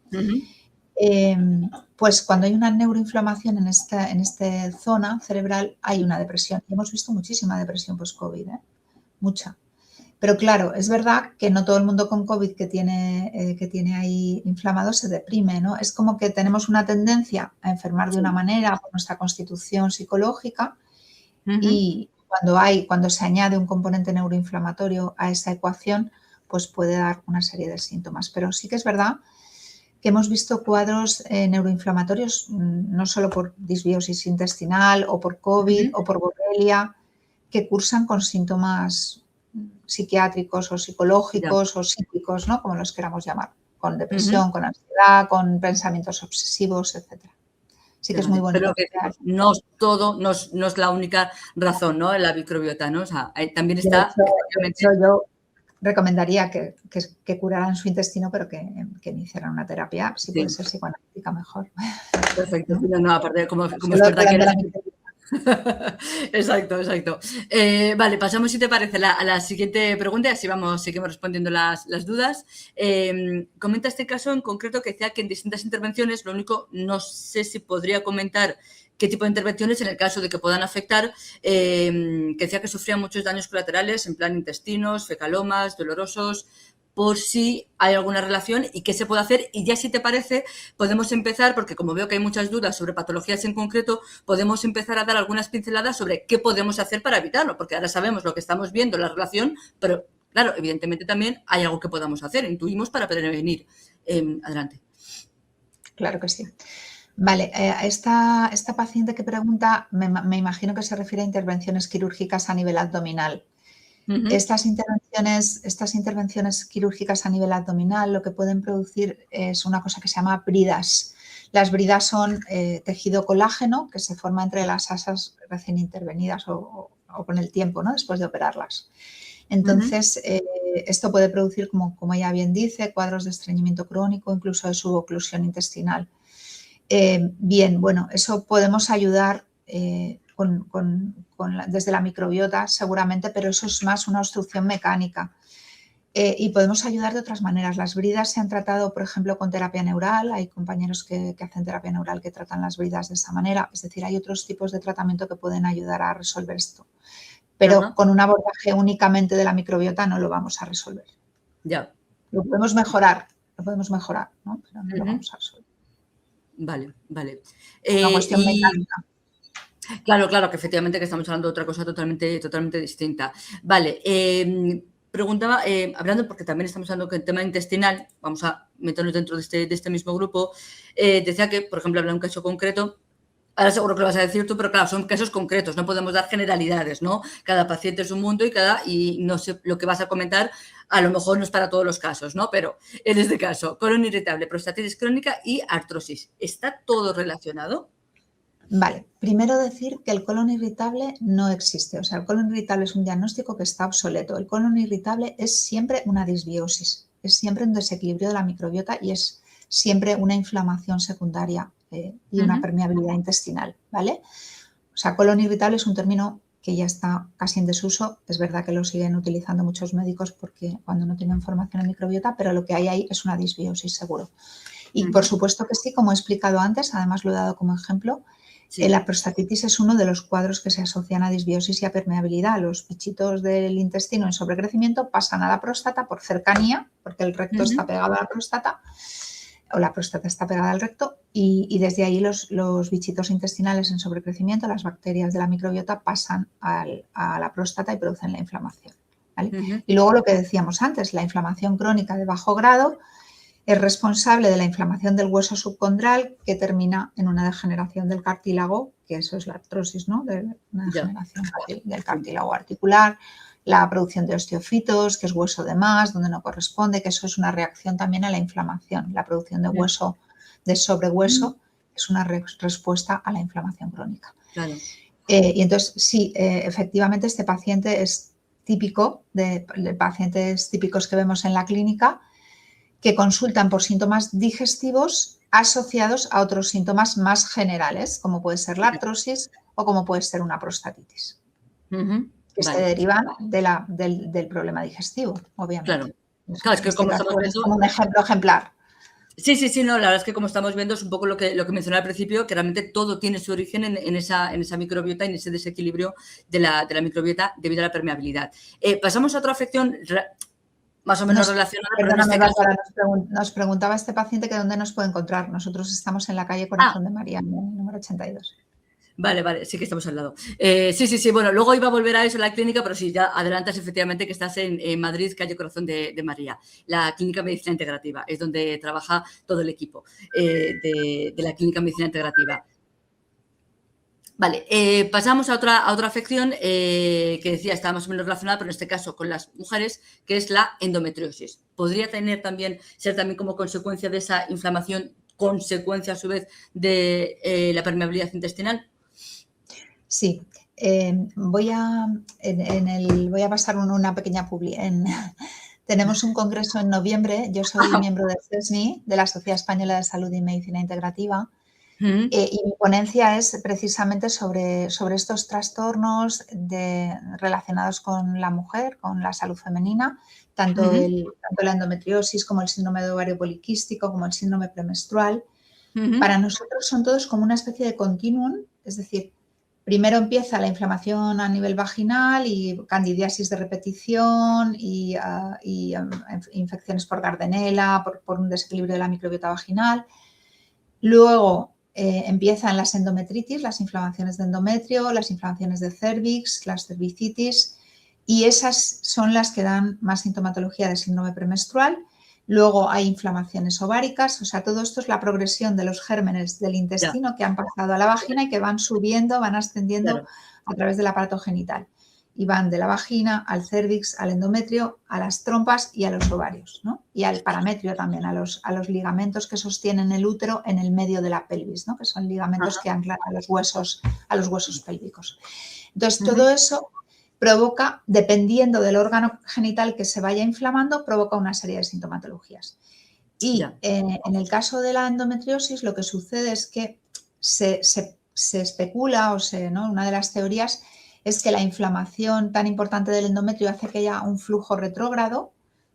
S2: Pues cuando hay una neuroinflamación en esta zona cerebral hay una depresión. Y hemos visto muchísima depresión post-COVID, mucha. Pero claro, es verdad que no todo el mundo con COVID que tiene ahí inflamado se deprime, ¿no? Es como que tenemos una tendencia a enfermar de una manera por nuestra constitución psicológica y cuando se añade un componente neuroinflamatorio a esa ecuación, pues puede dar una serie de síntomas. Pero sí que es verdad que hemos visto cuadros neuroinflamatorios, no solo por disbiosis intestinal o por COVID o por borrelia, que cursan con síntomas psiquiátricos o psicológicos o psíquicos, ¿no? Como los queramos llamar, con depresión, con ansiedad, con pensamientos obsesivos, etcétera. Sí que es muy bonito.
S1: Pero que no es todo, no es la única razón, ¿no? En la microbiota, ¿no? O sea, también está...
S2: De hecho, yo recomendaría que curaran su intestino, pero que iniciaran una terapia, si puede ser psicoanalítica, mejor.
S1: Perfecto. ¿No? No, aparte, como experta que eres... Exacto. Vale, pasamos, si te parece, a la siguiente pregunta y así seguimos respondiendo las dudas. Comenta este caso en concreto que decía que en distintas intervenciones, lo único, no sé si podría comentar qué tipo de intervenciones en el caso de que puedan afectar, que decía que sufrían muchos daños colaterales en plan intestinos, fecalomas, dolorosos, por si hay alguna relación y qué se puede hacer. Y ya, si te parece, podemos empezar, porque como veo que hay muchas dudas sobre patologías en concreto, podemos empezar a dar algunas pinceladas sobre qué podemos hacer para evitarlo, porque ahora sabemos lo que estamos viendo, la relación, pero claro, evidentemente también hay algo que podamos hacer, intuimos, para prevenir. Adelante.
S2: Claro que sí. Vale, esta paciente que pregunta, me imagino que se refiere a intervenciones quirúrgicas a nivel abdominal. Estas intervenciones quirúrgicas a nivel abdominal lo que pueden producir es una cosa que se llama bridas. Las bridas son tejido colágeno que se forma entre las asas recién intervenidas o con el tiempo, ¿no? Después de operarlas. Entonces, esto puede producir, como ella bien dice, cuadros de estreñimiento crónico, incluso de suboclusión intestinal. Bien, bueno, eso podemos ayudar desde la microbiota seguramente, pero eso es más una obstrucción mecánica. Y podemos ayudar de otras maneras. Las bridas se han tratado, por ejemplo, con terapia neural. Hay compañeros que hacen terapia neural que tratan las bridas de esa manera. Es decir, hay otros tipos de tratamiento que pueden ayudar a resolver esto. Pero con un abordaje únicamente de la microbiota no lo vamos a resolver.
S1: Ya.
S2: Lo podemos mejorar, ¿no? Pero no lo vamos a resolver.
S1: Vale.
S2: Una cuestión mecánica.
S1: Claro, que efectivamente que estamos hablando de otra cosa totalmente distinta. Vale, preguntaba, hablando, porque también estamos hablando que el tema intestinal, vamos a meternos dentro de este mismo grupo, decía que, por ejemplo, habla de un caso concreto. Ahora seguro que lo vas a decir tú, pero claro, son casos concretos, no podemos dar generalidades, ¿no? Cada paciente es un mundo y no sé, lo que vas a comentar a lo mejor no es para todos los casos, ¿no? Pero en este caso, colon irritable, prostatitis crónica y artrosis, ¿está todo relacionado?
S2: Vale, primero decir que el colon irritable no existe. O sea, el colon irritable es un diagnóstico que está obsoleto. El colon irritable es siempre una disbiosis, es siempre un desequilibrio de la microbiota y es siempre una inflamación secundaria y una permeabilidad intestinal, ¿vale? O sea, colon irritable es un término que ya está casi en desuso. Es verdad que lo siguen utilizando muchos médicos porque cuando no tienen formación en microbiota, pero lo que hay ahí es una disbiosis seguro. Y por supuesto que sí, como he explicado antes, además lo he dado como ejemplo, sí. La prostatitis es uno de los cuadros que se asocian a disbiosis y a permeabilidad. Los bichitos del intestino en sobrecrecimiento pasan a la próstata por cercanía, porque el recto está pegado a la próstata, o la próstata está pegada al recto, y desde ahí los bichitos intestinales en sobrecrecimiento, las bacterias de la microbiota, pasan a la próstata y producen la inflamación, ¿vale? Y luego lo que decíamos antes, la inflamación crónica de bajo grado es responsable de la inflamación del hueso subcondral que termina en una degeneración del cartílago, que eso es la artrosis, ¿no? De una degeneración del cartílago articular, la producción de osteofitos, que es hueso de más, donde no corresponde, que eso es una reacción también a la inflamación. La producción de hueso, de sobrehueso, es una respuesta a la inflamación crónica.
S1: Claro.
S2: Y entonces, sí, efectivamente, este paciente es típico de pacientes típicos que vemos en la clínica, que consultan por síntomas digestivos asociados a otros síntomas más generales, como puede ser la artrosis o como puede ser una prostatitis, que se derivan del problema digestivo, obviamente.
S1: Claro, es que como estamos viendo...
S2: Es como un ejemplo ejemplar.
S1: Sí, no, la verdad es que como estamos viendo es un poco lo que mencioné al principio, que realmente todo tiene su origen en esa microbiota, en ese desequilibrio de la microbiota debido a la permeabilidad. Pasamos a otra afección más o menos relacionada.
S2: Perdóname, Bárbara, nos preguntaba este paciente que dónde nos puede encontrar. Nosotros estamos en la calle Corazón de María, número 82.
S1: Vale, vale, sí que estamos al lado. Sí. Bueno, luego iba a volver a eso, la clínica, pero sí, ya adelantas efectivamente que estás en Madrid, calle Corazón de María. La Clínica Medicina Integrativa es donde trabaja todo el equipo de la Clínica Medicina Integrativa. Vale, pasamos a otra afección que decía está más o menos relacionada, pero en este caso con las mujeres, que es la endometriosis. ¿Podría ser también como consecuencia de esa inflamación, consecuencia a su vez de la permeabilidad intestinal?
S2: Sí, voy a pasar una pequeña publi. Tenemos un congreso en noviembre. Yo soy miembro del CESMI, de la Sociedad Española de Salud y Medicina Integrativa. Y mi ponencia es precisamente sobre estos trastornos relacionados con la mujer, con la salud femenina, tanto la endometriosis como el síndrome de ovario poliquístico, como el síndrome premenstrual. Para nosotros son todos como una especie de continuum, es decir, primero empieza la inflamación a nivel vaginal y candidiasis de repetición y infecciones por Gardnerella, por un desequilibrio de la microbiota vaginal. Luego empiezan las endometritis, las inflamaciones de endometrio, las inflamaciones de cervix, las cervicitis, y esas son las que dan más sintomatología de síndrome premenstrual. Luego hay inflamaciones ováricas, o sea, todo esto es la progresión de los gérmenes del intestino que han pasado a la vagina y que van subiendo, van ascendiendo a través del aparato genital. Y van de la vagina al cervix, al endometrio, a las trompas y a los ovarios, ¿no? Y al parametrio también, a los ligamentos que sostienen el útero en el medio de la pelvis, ¿no? Que son ligamentos que anclan a los huesos pélvicos. Entonces, todo eso provoca, dependiendo del órgano genital que se vaya inflamando, provoca una serie de sintomatologías. Y en el caso de la endometriosis, lo que sucede es que se especula, ¿no? Una de las teorías es que la inflamación tan importante del endometrio hace que haya un flujo retrógrado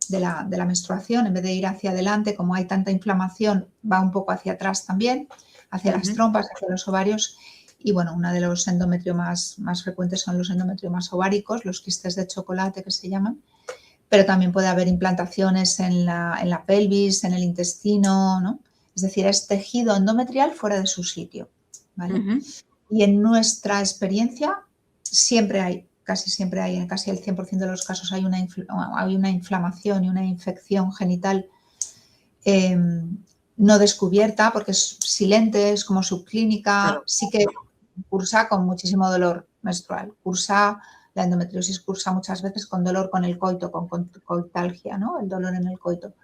S2: de la menstruación. En vez de ir hacia adelante, como hay tanta inflamación, va un poco hacia atrás también, hacia las trompas, hacia los ovarios. Y bueno, uno de los endometrios más frecuentes son los endometriomas ováricos, los quistes de chocolate que se llaman, pero también puede haber implantaciones en la pelvis, en el intestino, ¿no? Es decir, es tejido endometrial fuera de su sitio, ¿vale? Y en nuestra experiencia casi siempre hay, en casi el 100% de los casos hay una inflamación y una infección genital no descubierta, porque es silente, es como subclínica, sí que cursa con muchísimo dolor menstrual. La endometriosis cursa muchas veces con dolor con el coito, con coitalgia, ¿no? El dolor en el coito.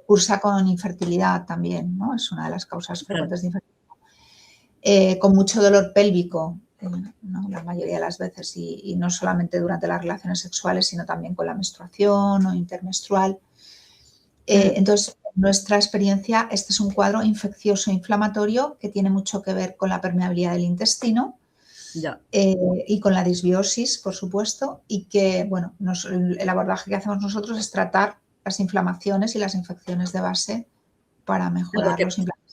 S2: Cursa con infertilidad también, ¿no? Es una de las causas frecuentes de infertilidad. Con mucho dolor pélvico, ¿no? La mayoría de las veces, y no solamente durante las relaciones sexuales, sino también con la menstruación o intermenstrual. Entonces, en nuestra experiencia, este es un cuadro infeccioso inflamatorio que tiene mucho que ver con la permeabilidad del intestino y con la disbiosis, por supuesto, y que, bueno, el abordaje que hacemos nosotros es tratar las inflamaciones y las infecciones de base para mejorar los implantes.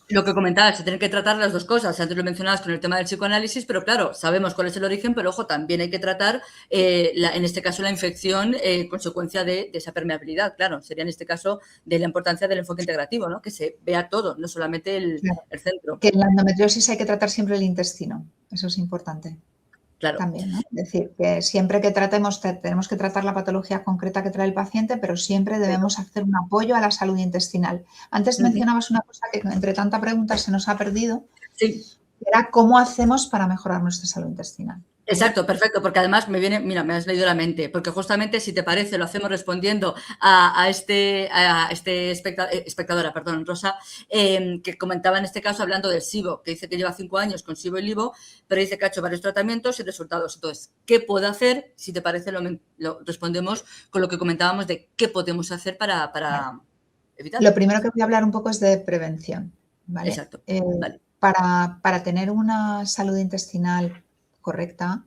S1: Lo que comentabas, se tienen que tratar las dos cosas. Antes lo mencionabas con el tema del psicoanálisis, pero claro, sabemos cuál es el origen, pero ojo, también hay que tratar, en este caso, la infección consecuencia de esa permeabilidad. Claro, sería en este caso de la importancia del enfoque integrativo, ¿no? Que se vea todo, no solamente el centro.
S2: Que en la endometriosis hay que tratar siempre el intestino, eso es importante.
S1: Claro.
S2: También, ¿no? Es decir, que siempre que tenemos que tratar la patología concreta que trae el paciente, pero siempre debemos hacer un apoyo a la salud intestinal. Antes mencionabas una cosa que entre tanta pregunta se nos ha perdido, que era cómo hacemos para mejorar nuestra salud intestinal.
S1: Exacto, perfecto, porque además me has leído la mente, porque justamente si te parece lo hacemos respondiendo a este espectadora, perdón, Rosa, que comentaba en este caso hablando del SIBO, que dice que lleva 5 años con SIBO y LIBO, pero dice que ha hecho varios tratamientos y resultados. Entonces, ¿qué puedo hacer? Si te parece lo respondemos con lo que comentábamos de qué podemos hacer para evitarlo.
S2: Lo primero que voy a hablar un poco es de prevención, ¿vale?
S1: Exacto. Vale.
S2: Para tener una salud intestinal correcta,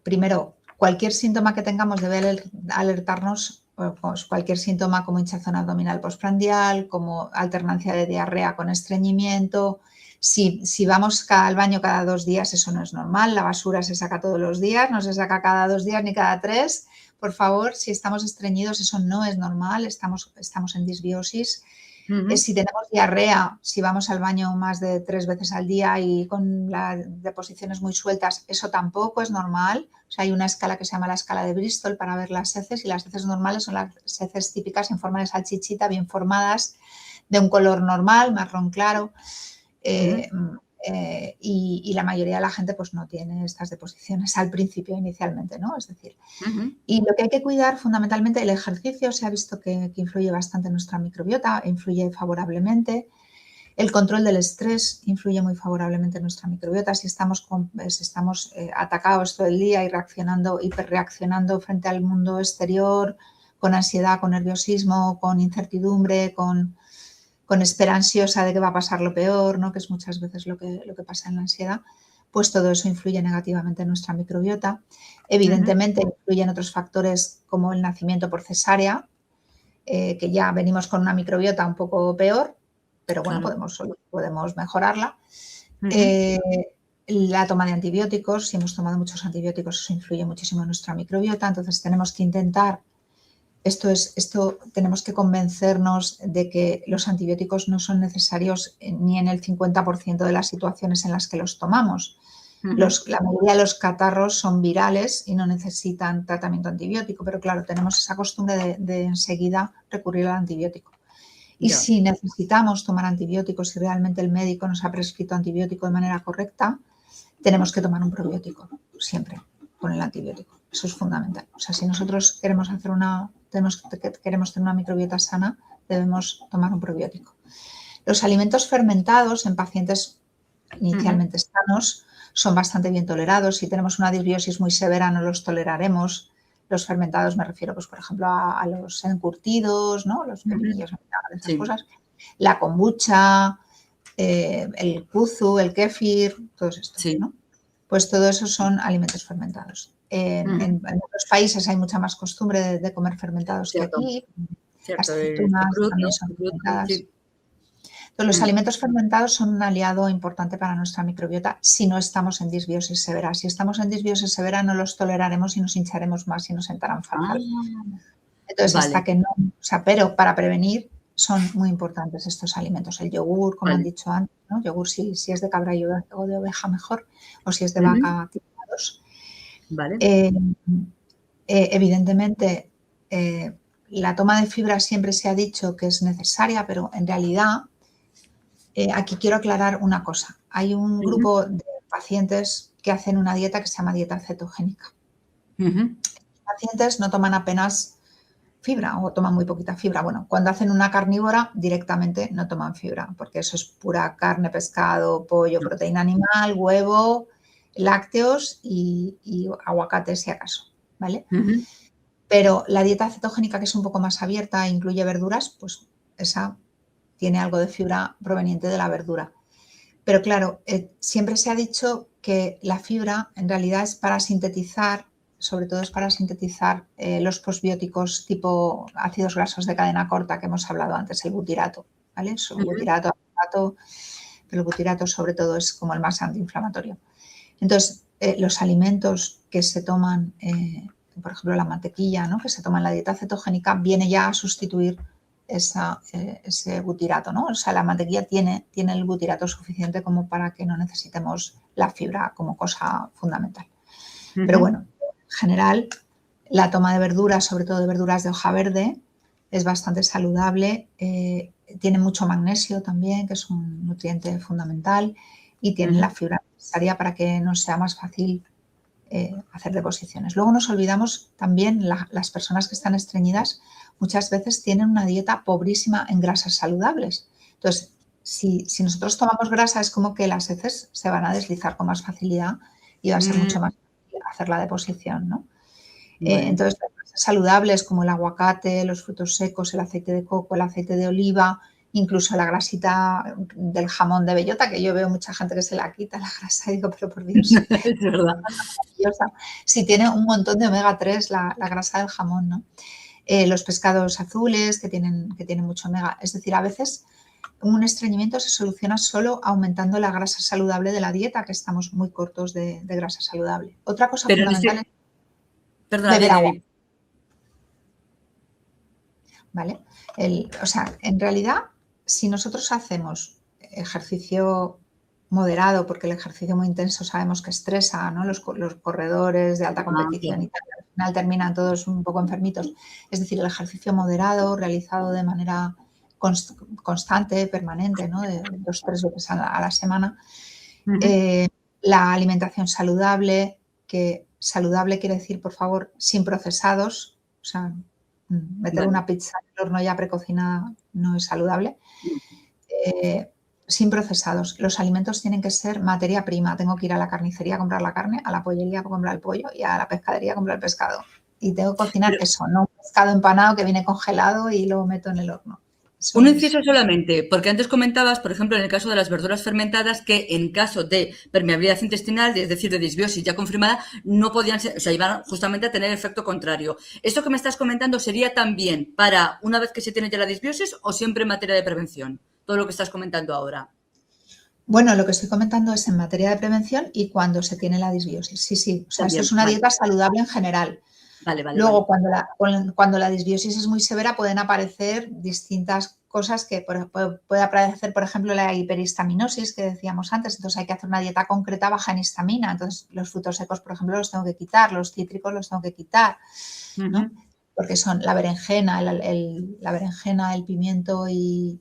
S2: primero, cualquier síntoma que tengamos debe alertarnos, pues cualquier síntoma como hinchazón abdominal postprandial, como alternancia de diarrea con estreñimiento. Si vamos al baño cada 2 días, eso no es normal. La basura se saca todos los días, no se saca cada 2 días ni cada 3. Por favor, si estamos estreñidos, eso no es normal, estamos en disbiosis.
S1: Ujú.
S2: Si tenemos diarrea, si vamos al baño más de 3 veces al día y con las deposiciones muy sueltas, eso tampoco es normal. O sea, hay una escala que se llama la escala de Bristol para ver las heces, y las heces normales son las heces típicas en forma de salchichita, bien formadas, de un color normal, marrón claro.
S1: Ujú.
S2: Y la mayoría de la gente pues no tiene estas deposiciones al principio inicialmente, ¿no? Es decir,
S1: Ujú.
S2: y lo que hay que cuidar fundamentalmente, el ejercicio se ha visto que influye bastante en nuestra microbiota, influye favorablemente. El control del estrés influye muy favorablemente en nuestra microbiota. Si estamos atacados todo el día y hiperreaccionando frente al mundo exterior, con ansiedad, con nerviosismo, con incertidumbre, con espera ansiosa de que va a pasar lo peor, ¿no? Que es muchas veces lo que pasa en la ansiedad, pues todo eso influye negativamente en nuestra microbiota.
S1: Ujú.
S2: Evidentemente influyen otros factores como el nacimiento por cesárea, que ya venimos con una microbiota un poco peor, pero bueno,
S1: Claro.
S2: podemos mejorarla.
S1: Ujú.
S2: Eh, la toma de antibióticos, si hemos tomado muchos antibióticos, eso influye muchísimo en nuestra microbiota, entonces tenemos que intentar tenemos que convencernos de que los antibióticos no son necesarios ni en el 50% de las situaciones en las que los tomamos.
S1: Ujú.
S2: La mayoría de los catarros son virales y no necesitan tratamiento antibiótico, pero claro, tenemos esa costumbre de enseguida recurrir al antibiótico. Y
S1: Ya.
S2: si necesitamos tomar antibióticos y realmente el médico nos ha prescrito antibiótico de manera correcta, tenemos que tomar un probiótico, siempre, con el antibiótico. Eso es fundamental. O sea, si nosotros queremos queremos tener una microbiota sana, debemos tomar un probiótico. Los alimentos fermentados en pacientes
S1: Ujú.
S2: inicialmente sanos son bastante bien tolerados. Si tenemos una disbiosis muy severa, no los toleraremos. Los fermentados me refiero, pues, por ejemplo, a los encurtidos, ¿no? Los
S1: Ujú.
S2: pepinillos, esas
S1: Sí.
S2: cosas. La kombucha, el kuzu, el kéfir, todos estos,
S1: Sí.
S2: ¿no? Pues todo eso son alimentos fermentados.
S1: Ujú.
S2: En otros países hay mucha más costumbre de comer fermentados que
S1: Cierto,
S2: aquí.
S1: cierto.
S2: Las
S1: El
S2: aceitunas
S1: chucrut, ¿no?
S2: también son
S1: Chucrut,
S2: fermentadas.
S1: sí.
S2: Entonces, los
S1: Mm.
S2: alimentos fermentados son un aliado importante para nuestra microbiota si no estamos en disbiosis severa. Si estamos en disbiosis severa, no los toleraremos y nos hincharemos más y nos sentarán fatal.
S1: Ah,
S2: Entonces, hasta
S1: vale,
S2: que no, o sea, pero para prevenir son muy importantes estos alimentos. El yogur, como han
S1: vale.
S2: dicho antes, ¿no? Yogur si es de cabra o de oveja mejor, o si es de
S1: Ujú.
S2: vaca tipo 2.
S1: Vale.
S2: Eh, Evidentemente, la toma de fibra siempre se ha dicho que es necesaria, pero en realidad aquí quiero aclarar una cosa. Hay un
S1: Ujú.
S2: grupo de pacientes que hacen una dieta que se llama dieta cetogénica.
S1: Ujú.
S2: Los pacientes no toman apenas fibra o toman muy poquita fibra. Bueno, cuando hacen una carnívora directamente no toman fibra, porque eso es pura carne, pescado, pollo, proteína animal, huevo, lácteos y aguacate si acaso, ¿vale?
S1: Ujú.
S2: Pero la dieta cetogénica, que es un poco más abierta e incluye verduras, pues esa tiene algo de fibra proveniente de la verdura. Pero claro, siempre se ha dicho que la fibra en realidad es para sintetizar, sobre todo es para sintetizar los posbióticos tipo ácidos grasos de cadena corta que hemos hablado antes, el butirato, ¿vale?
S1: Ujú.
S2: Butirato, acetato, pero el butirato sobre todo es como el más antiinflamatorio. Entonces, los alimentos que se toman, por ejemplo, la mantequilla, ¿no? Que se toma en la dieta cetogénica, viene ya a sustituir ese butirato, ¿no? O sea, la mantequilla tiene el butirato suficiente como para que no necesitemos la fibra como cosa fundamental. Pero
S1: Ujú.
S2: bueno, en general, la toma de verduras, sobre todo de verduras de hoja verde, es bastante saludable. Tiene mucho magnesio también, que es un nutriente fundamental, y tiene
S1: Ujú.
S2: la fibra necesaria para que nos sea más fácil hacer deposiciones. Luego nos olvidamos también, las personas que están estreñidas muchas veces tienen una dieta pobrísima en grasas saludables. Entonces, si nosotros tomamos grasa, es como que las heces se van a deslizar con más facilidad y va a ser mucho
S1: Mm.
S2: más fácil hacer la deposición, ¿no?
S1: Bueno.
S2: Entonces, las grasas saludables como el aguacate, los frutos secos, el aceite de coco, el aceite de oliva, incluso la grasita del jamón de bellota, que yo veo mucha gente que se la quita la grasa y digo, pero por Dios,
S1: Es verdad.
S2: maravillosa. Si tiene un montón de omega 3 la grasa del jamón, ¿no? Los pescados azules que tienen mucho omega. Es decir, a veces un estreñimiento se soluciona solo aumentando la grasa saludable de la dieta, que estamos muy cortos de grasa saludable. Otra cosa
S1: Pero en
S2: fundamental es
S1: este perdona,
S2: beber agua,
S1: di.
S2: ¿vale? O sea, en realidad si nosotros hacemos ejercicio moderado, porque el ejercicio muy intenso sabemos que estresa, ¿no? Los corredores de alta competición y tal, al final terminan todos un poco enfermitos. Es decir, el ejercicio moderado, realizado de manera constante, permanente, ¿no? De 2-3 veces a la semana. La alimentación saludable, que saludable quiere decir, por favor, sin procesados, o sea, meter una pizza en el horno ya precocinada no es saludable. Sin procesados. Los alimentos tienen que ser materia prima. Tengo que ir a la carnicería a comprar la carne, a la pollería a comprar el pollo y a la pescadería a comprar el pescado. Y tengo que cocinar eso, no un pescado empanado que viene congelado y lo meto en el horno.
S1: Un inciso solamente, porque antes comentabas, por ejemplo, en el caso de las verduras fermentadas, que en caso de permeabilidad intestinal, es decir, de disbiosis ya confirmada, no podían ser, o sea, iban justamente a tener efecto contrario. ¿Esto que me estás comentando sería también para una vez que se tiene ya la disbiosis o siempre en materia de prevención? Todo lo que estás comentando ahora.
S2: Bueno, lo que estoy comentando es en materia de prevención y cuando se tiene la disbiosis. Sí, sí. O sea, esto es una dieta saludable en general. Luego, cuando la disbiosis es muy severa, pueden aparecer distintas cosas que puede aparecer, por ejemplo, la hiperhistaminosis que decíamos antes. Entonces, hay que hacer una dieta concreta baja en histamina. Entonces, los frutos secos, por ejemplo, los tengo que quitar, los cítricos los tengo que quitar, ¿no? Porque son la berenjena, el pimiento y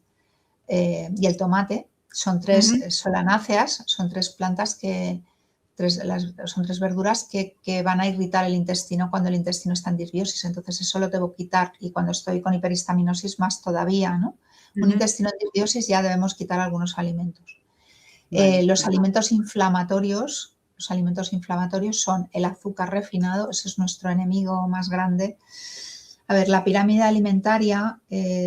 S2: el tomate. Son 3 solanáceas, son 3 plantas son 3 verduras que van a irritar el intestino cuando el intestino está en disbiosis. Entonces, eso lo tengo que quitar. Y cuando estoy con hiperhistaminosis, más todavía, ¿no? Un intestino en disbiosis ya debemos quitar algunos alimentos. Los alimentos inflamatorios son el azúcar refinado, ese es nuestro enemigo más grande. A ver, la pirámide alimentaria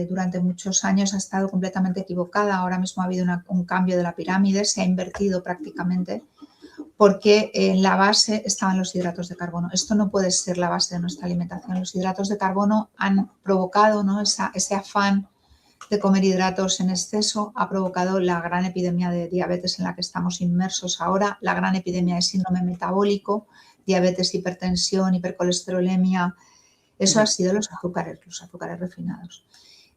S2: durante muchos años ha estado completamente equivocada. Ahora mismo ha habido un cambio de la pirámide, se ha invertido prácticamente, porque en la base estaban los hidratos de carbono. Esto no puede ser la base de nuestra alimentación. Los hidratos de carbono han provocado, ¿no? ese afán de comer hidratos en exceso, ha provocado la gran epidemia de diabetes en la que estamos inmersos ahora, la gran epidemia de síndrome metabólico, diabetes, hipertensión, hipercolesterolemia. Eso ha sido los azúcares refinados.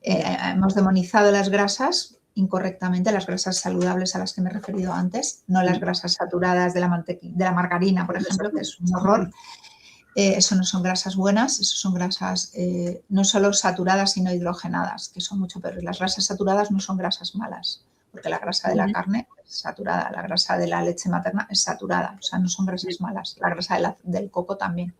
S2: Hemos demonizado las grasas incorrectamente, las grasas saludables a las que me he referido antes, no las grasas saturadas de la margarina, por ejemplo, que es un horror. Eso no son grasas buenas, eso son grasas no solo saturadas, sino hidrogenadas, que son mucho peores. Las grasas saturadas no son grasas malas, porque la grasa de la carne es saturada, la grasa de la leche materna es saturada, o sea, no son grasas malas. La grasa del coco también.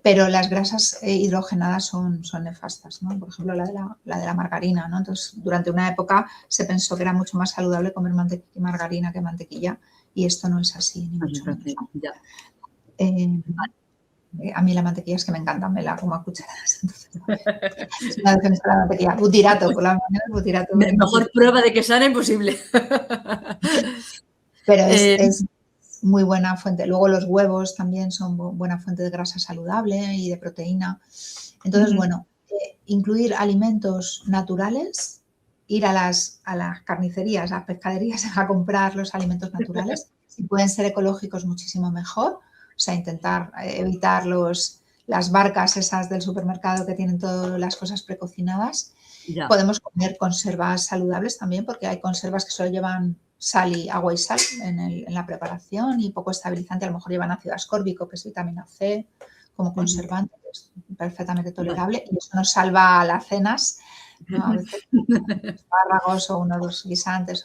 S2: Pero las grasas hidrogenadas son nefastas, ¿no? Por ejemplo, la de la margarina, ¿no? Entonces, durante una época se pensó que era mucho más saludable comer margarina que mantequilla y esto no es así, ni mucho menos. A mí la mantequilla es que me encanta, me la como a cucharadas. Entonces, es una defensa de la mantequilla. Butirato, por la mañana butirato.
S1: Mejor prueba de que sana imposible.
S2: Pero es muy buena fuente. Luego los huevos también son buena fuente de grasa saludable y de proteína. Entonces, bueno, incluir alimentos naturales, ir a las carnicerías, a las pescaderías a comprar los alimentos naturales. Si pueden ser ecológicos, muchísimo mejor. O sea, intentar evitar las barcas esas del supermercado que tienen todas las cosas precocinadas. Ya. Podemos comer conservas saludables también, porque hay conservas que solo llevan agua y sal en la preparación y poco estabilizante. A lo mejor llevan ácido ascórbico, que es vitamina C, como conservante, que es perfectamente tolerable. Y eso nos salva las cenas, ¿no? A veces espárragos o unos guisantes.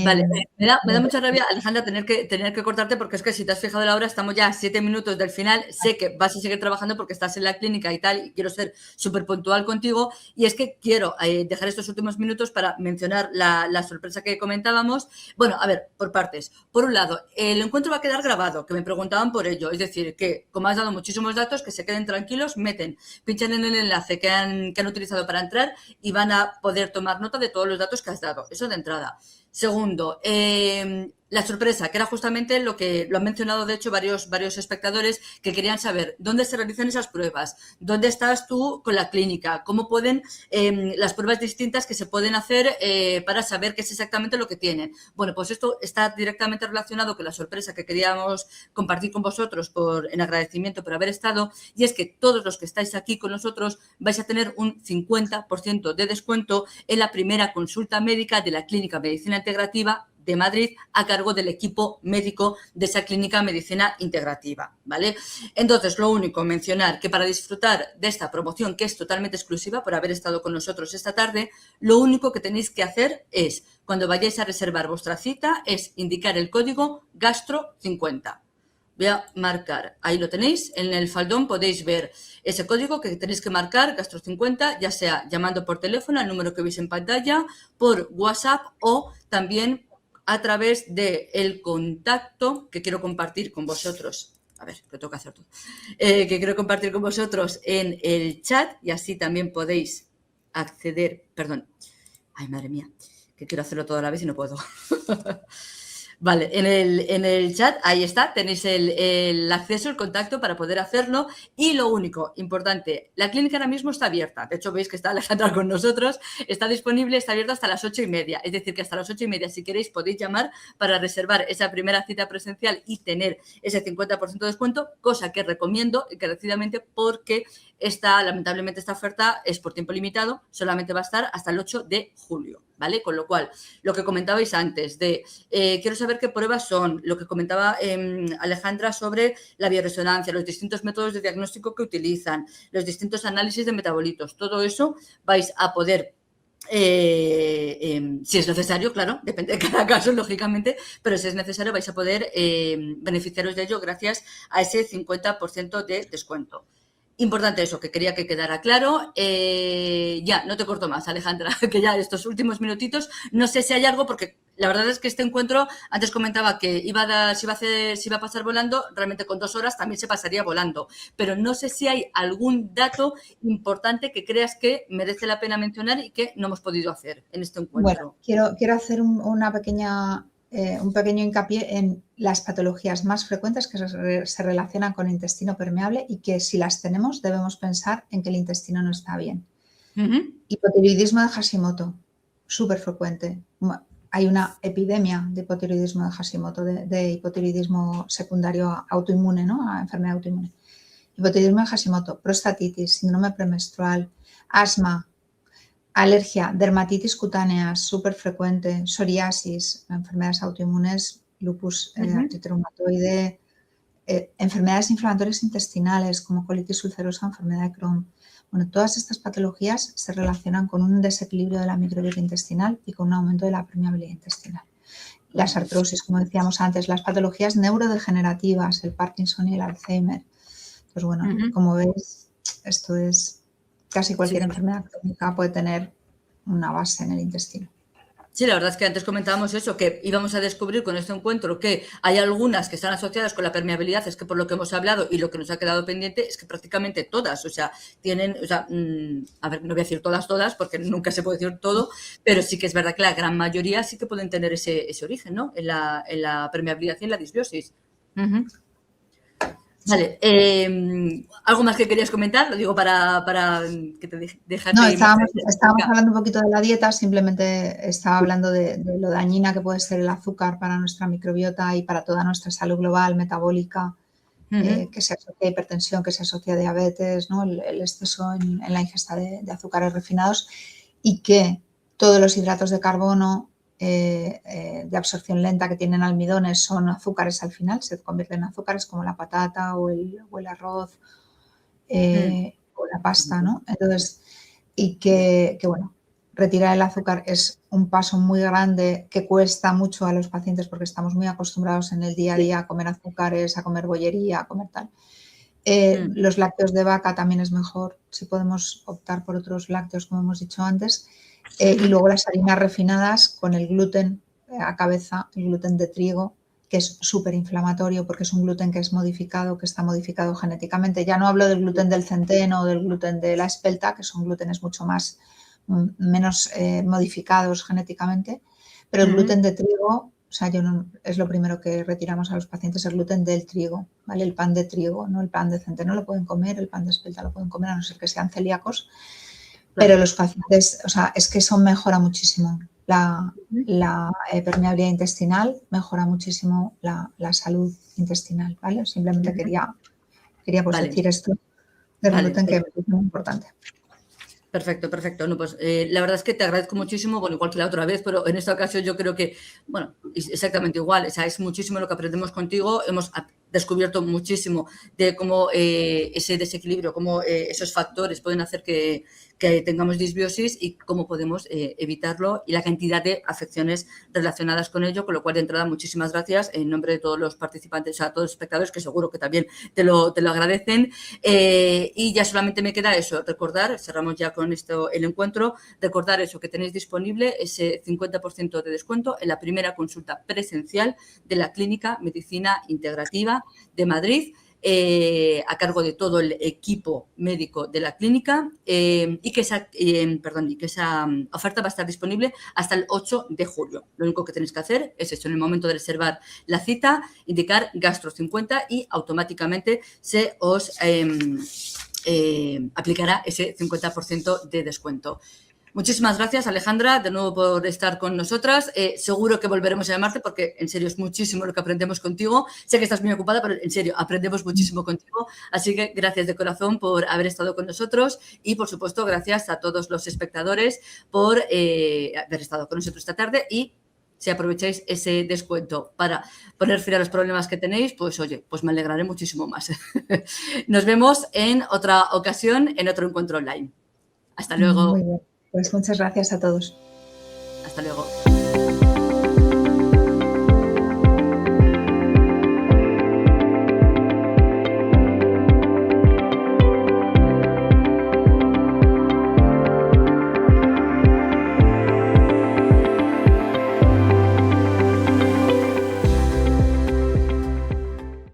S1: Vale, me da mucha rabia, Alejandra, tener que cortarte, porque es que si te has fijado la hora, estamos ya a 7 minutos del final. Sé que vas a seguir trabajando porque estás en la clínica y tal, y quiero ser súper puntual contigo. Y es que quiero dejar estos últimos minutos para mencionar la sorpresa que comentábamos. Bueno, a ver, por partes. Por un lado, el encuentro va a quedar grabado, que me preguntaban por ello. Es decir, que como has dado muchísimos datos, que se queden tranquilos, pinchan en el enlace que han utilizado para entrar y van a poder tomar nota de todos los datos que has dado. Eso de entrada. Segundo, la sorpresa, que era justamente lo que lo han mencionado, de hecho, varios espectadores que querían saber dónde se realizan esas pruebas, dónde estás tú con la clínica, cómo pueden las pruebas distintas que se pueden hacer para saber qué es exactamente lo que tienen. Bueno, pues esto está directamente relacionado con la sorpresa que queríamos compartir con vosotros en agradecimiento por haber estado, y es que todos los que estáis aquí con nosotros vais a tener un 50% de descuento en la primera consulta médica de la Clínica Medicina Integrativa de Madrid a cargo del equipo médico de esa clínica Medicina Integrativa, ¿vale? Entonces, lo único, mencionar que para disfrutar de esta promoción, que es totalmente exclusiva por haber estado con nosotros esta tarde, lo único que tenéis que hacer es, cuando vayáis a reservar vuestra cita, es indicar el código GASTRO50. Voy a marcar, ahí lo tenéis, en el faldón podéis ver ese código que tenéis que marcar, GASTRO50, ya sea llamando por teléfono al número que veis en pantalla, por WhatsApp o también a través del contacto que quiero compartir con vosotros. A ver, que tengo que hacer todo. Que quiero compartir con vosotros en el chat, y así también podéis acceder. Perdón. Ay, madre mía, que quiero hacerlo todo a la vez y no puedo. Vale, en el chat, ahí está, tenéis el acceso, el contacto para poder hacerlo. Y lo único, importante, la clínica ahora mismo está abierta. De hecho, veis que está Alejandra con nosotros, está disponible, está abierta hasta las 8:30. Es decir, que hasta las 8:30, si queréis, podéis llamar para reservar esa primera cita presencial y tener ese 50% de descuento, cosa que recomiendo encarecidamente porque lamentablemente esta oferta es por tiempo limitado, solamente va a estar hasta el 8 de julio, ¿vale? Con lo cual, lo que comentabais antes de quiero saber qué pruebas son, lo que comentaba Alejandra sobre la bioresonancia, los distintos métodos de diagnóstico que utilizan, los distintos análisis de metabolitos, todo eso vais a poder si es necesario, claro, depende de cada caso, lógicamente, pero si es necesario vais a poder beneficiaros de ello gracias a ese 50% de descuento. Importante eso, que quería que quedara claro. Ya, no te corto más, Alejandra, que ya estos últimos minutitos, no sé si hay algo, porque la verdad es que este encuentro, antes comentaba que se iba a pasar volando, realmente con 2 horas también se pasaría volando, pero no sé si hay algún dato importante que creas que merece la pena mencionar y que no hemos podido hacer en este encuentro.
S2: Bueno, quiero hacer un pequeño hincapié en las patologías más frecuentes que se relacionan con el intestino permeable y que si las tenemos debemos pensar en que el intestino no está bien. Hipotiroidismo de Hashimoto, súper frecuente. Hay una epidemia de hipotiroidismo de Hashimoto, de hipotiroidismo secundario autoinmune, ¿no? A enfermedad autoinmune. Hipotiroidismo de Hashimoto, prostatitis, síndrome premenstrual, asma, alergia, dermatitis cutánea, súper frecuente, psoriasis, enfermedades autoinmunes, lupus eritematoide, enfermedades inflamatorias intestinales como colitis ulcerosa, enfermedad de Crohn. Bueno, todas estas patologías se relacionan con un desequilibrio de la microbiota intestinal y con un aumento de la permeabilidad intestinal. Las artrosis, como decíamos antes, las patologías neurodegenerativas, el Parkinson y el Alzheimer. Pues bueno, como veis, esto es casi cualquier enfermedad crónica puede tener una base en el intestino.
S1: Sí, la verdad es que antes comentábamos eso, que íbamos a descubrir con este encuentro que hay algunas que están asociadas con la permeabilidad, es que por lo que hemos hablado y lo que nos ha quedado pendiente es que prácticamente todas, tienen, a ver, no voy a decir todas, porque nunca se puede decir todo, pero sí que es verdad que la gran mayoría sí que pueden tener ese origen, ¿no? En la permeabilidad y en la disbiosis. Vale, ¿algo más que querías comentar? Lo digo para que te dejarte...
S2: No, estábamos hablando un poquito de la dieta, simplemente estaba hablando de lo dañina que puede ser el azúcar para nuestra microbiota y para toda nuestra salud global, metabólica, que se asocia a hipertensión, que se asocia a diabetes, ¿no? El exceso en la ingesta de azúcares refinados, y que todos los hidratos de carbono de absorción lenta que tienen almidones son azúcares al final, se convierten en azúcares como la patata o el arroz o la pasta, ¿no? Entonces, y que bueno, retirar el azúcar es un paso muy grande que cuesta mucho a los pacientes porque estamos muy acostumbrados en el día a día a comer azúcares, a comer bollería, a comer tal. Los lácteos de vaca también es mejor si podemos optar por otros lácteos, como hemos dicho antes. Y luego las harinas refinadas con el gluten a cabeza, el gluten de trigo, que es súper inflamatorio porque es un gluten que es modificado, que está modificado genéticamente. Ya no hablo del gluten del centeno o del gluten de la espelta, que son glutenes mucho menos modificados genéticamente, pero el gluten de trigo sea, es lo primero que retiramos a los pacientes, el gluten del trigo, ¿vale? El pan de trigo, no el pan de centeno lo pueden comer, el pan de espelta lo pueden comer, a no ser que sean celíacos. Pero los pacientes, o sea, es que eso mejora muchísimo la permeabilidad intestinal, mejora muchísimo la salud intestinal, ¿vale? Simplemente quería pues decir esto del gluten, que es muy importante.
S1: Perfecto, perfecto. No, pues la verdad es que te agradezco muchísimo, bueno, igual que la otra vez, pero en esta ocasión yo creo que, bueno, es exactamente igual. O sea, es muchísimo lo que aprendemos contigo. Hemos descubierto muchísimo de cómo ese desequilibrio, cómo esos factores pueden hacer que tengamos disbiosis y cómo podemos evitarlo y la cantidad de afecciones relacionadas con ello, con lo cual de entrada muchísimas gracias en nombre de todos los participantes, a todos los espectadores, que seguro que también te lo agradecen. Y ya solamente me queda eso, recordar, cerramos ya con esto el encuentro, recordar eso, que tenéis disponible ese 50% de descuento en la primera consulta presencial de la Clínica Medicina Integrativa de Madrid, a cargo de todo el equipo médico de la clínica, y que esa oferta va a estar disponible hasta el 8 de julio. Lo único que tenéis que hacer es eso, en el momento de reservar la cita, indicar Gastro 50 y automáticamente se os aplicará ese 50% de descuento. Muchísimas gracias, Alejandra, de nuevo por estar con nosotras. Seguro que volveremos a llamarte porque, en serio, es muchísimo lo que aprendemos contigo. Sé que estás muy ocupada, pero, en serio, aprendemos muchísimo contigo. Así que gracias de corazón por haber estado con nosotros y, por supuesto, gracias a todos los espectadores por haber estado con nosotros esta tarde y si aprovecháis ese descuento para poner fin a los problemas que tenéis, pues oye, pues me alegraré muchísimo más. Nos vemos en otra ocasión, en otro encuentro online. Hasta luego.
S2: Muy bien. Pues muchas gracias a todos.
S1: Hasta luego.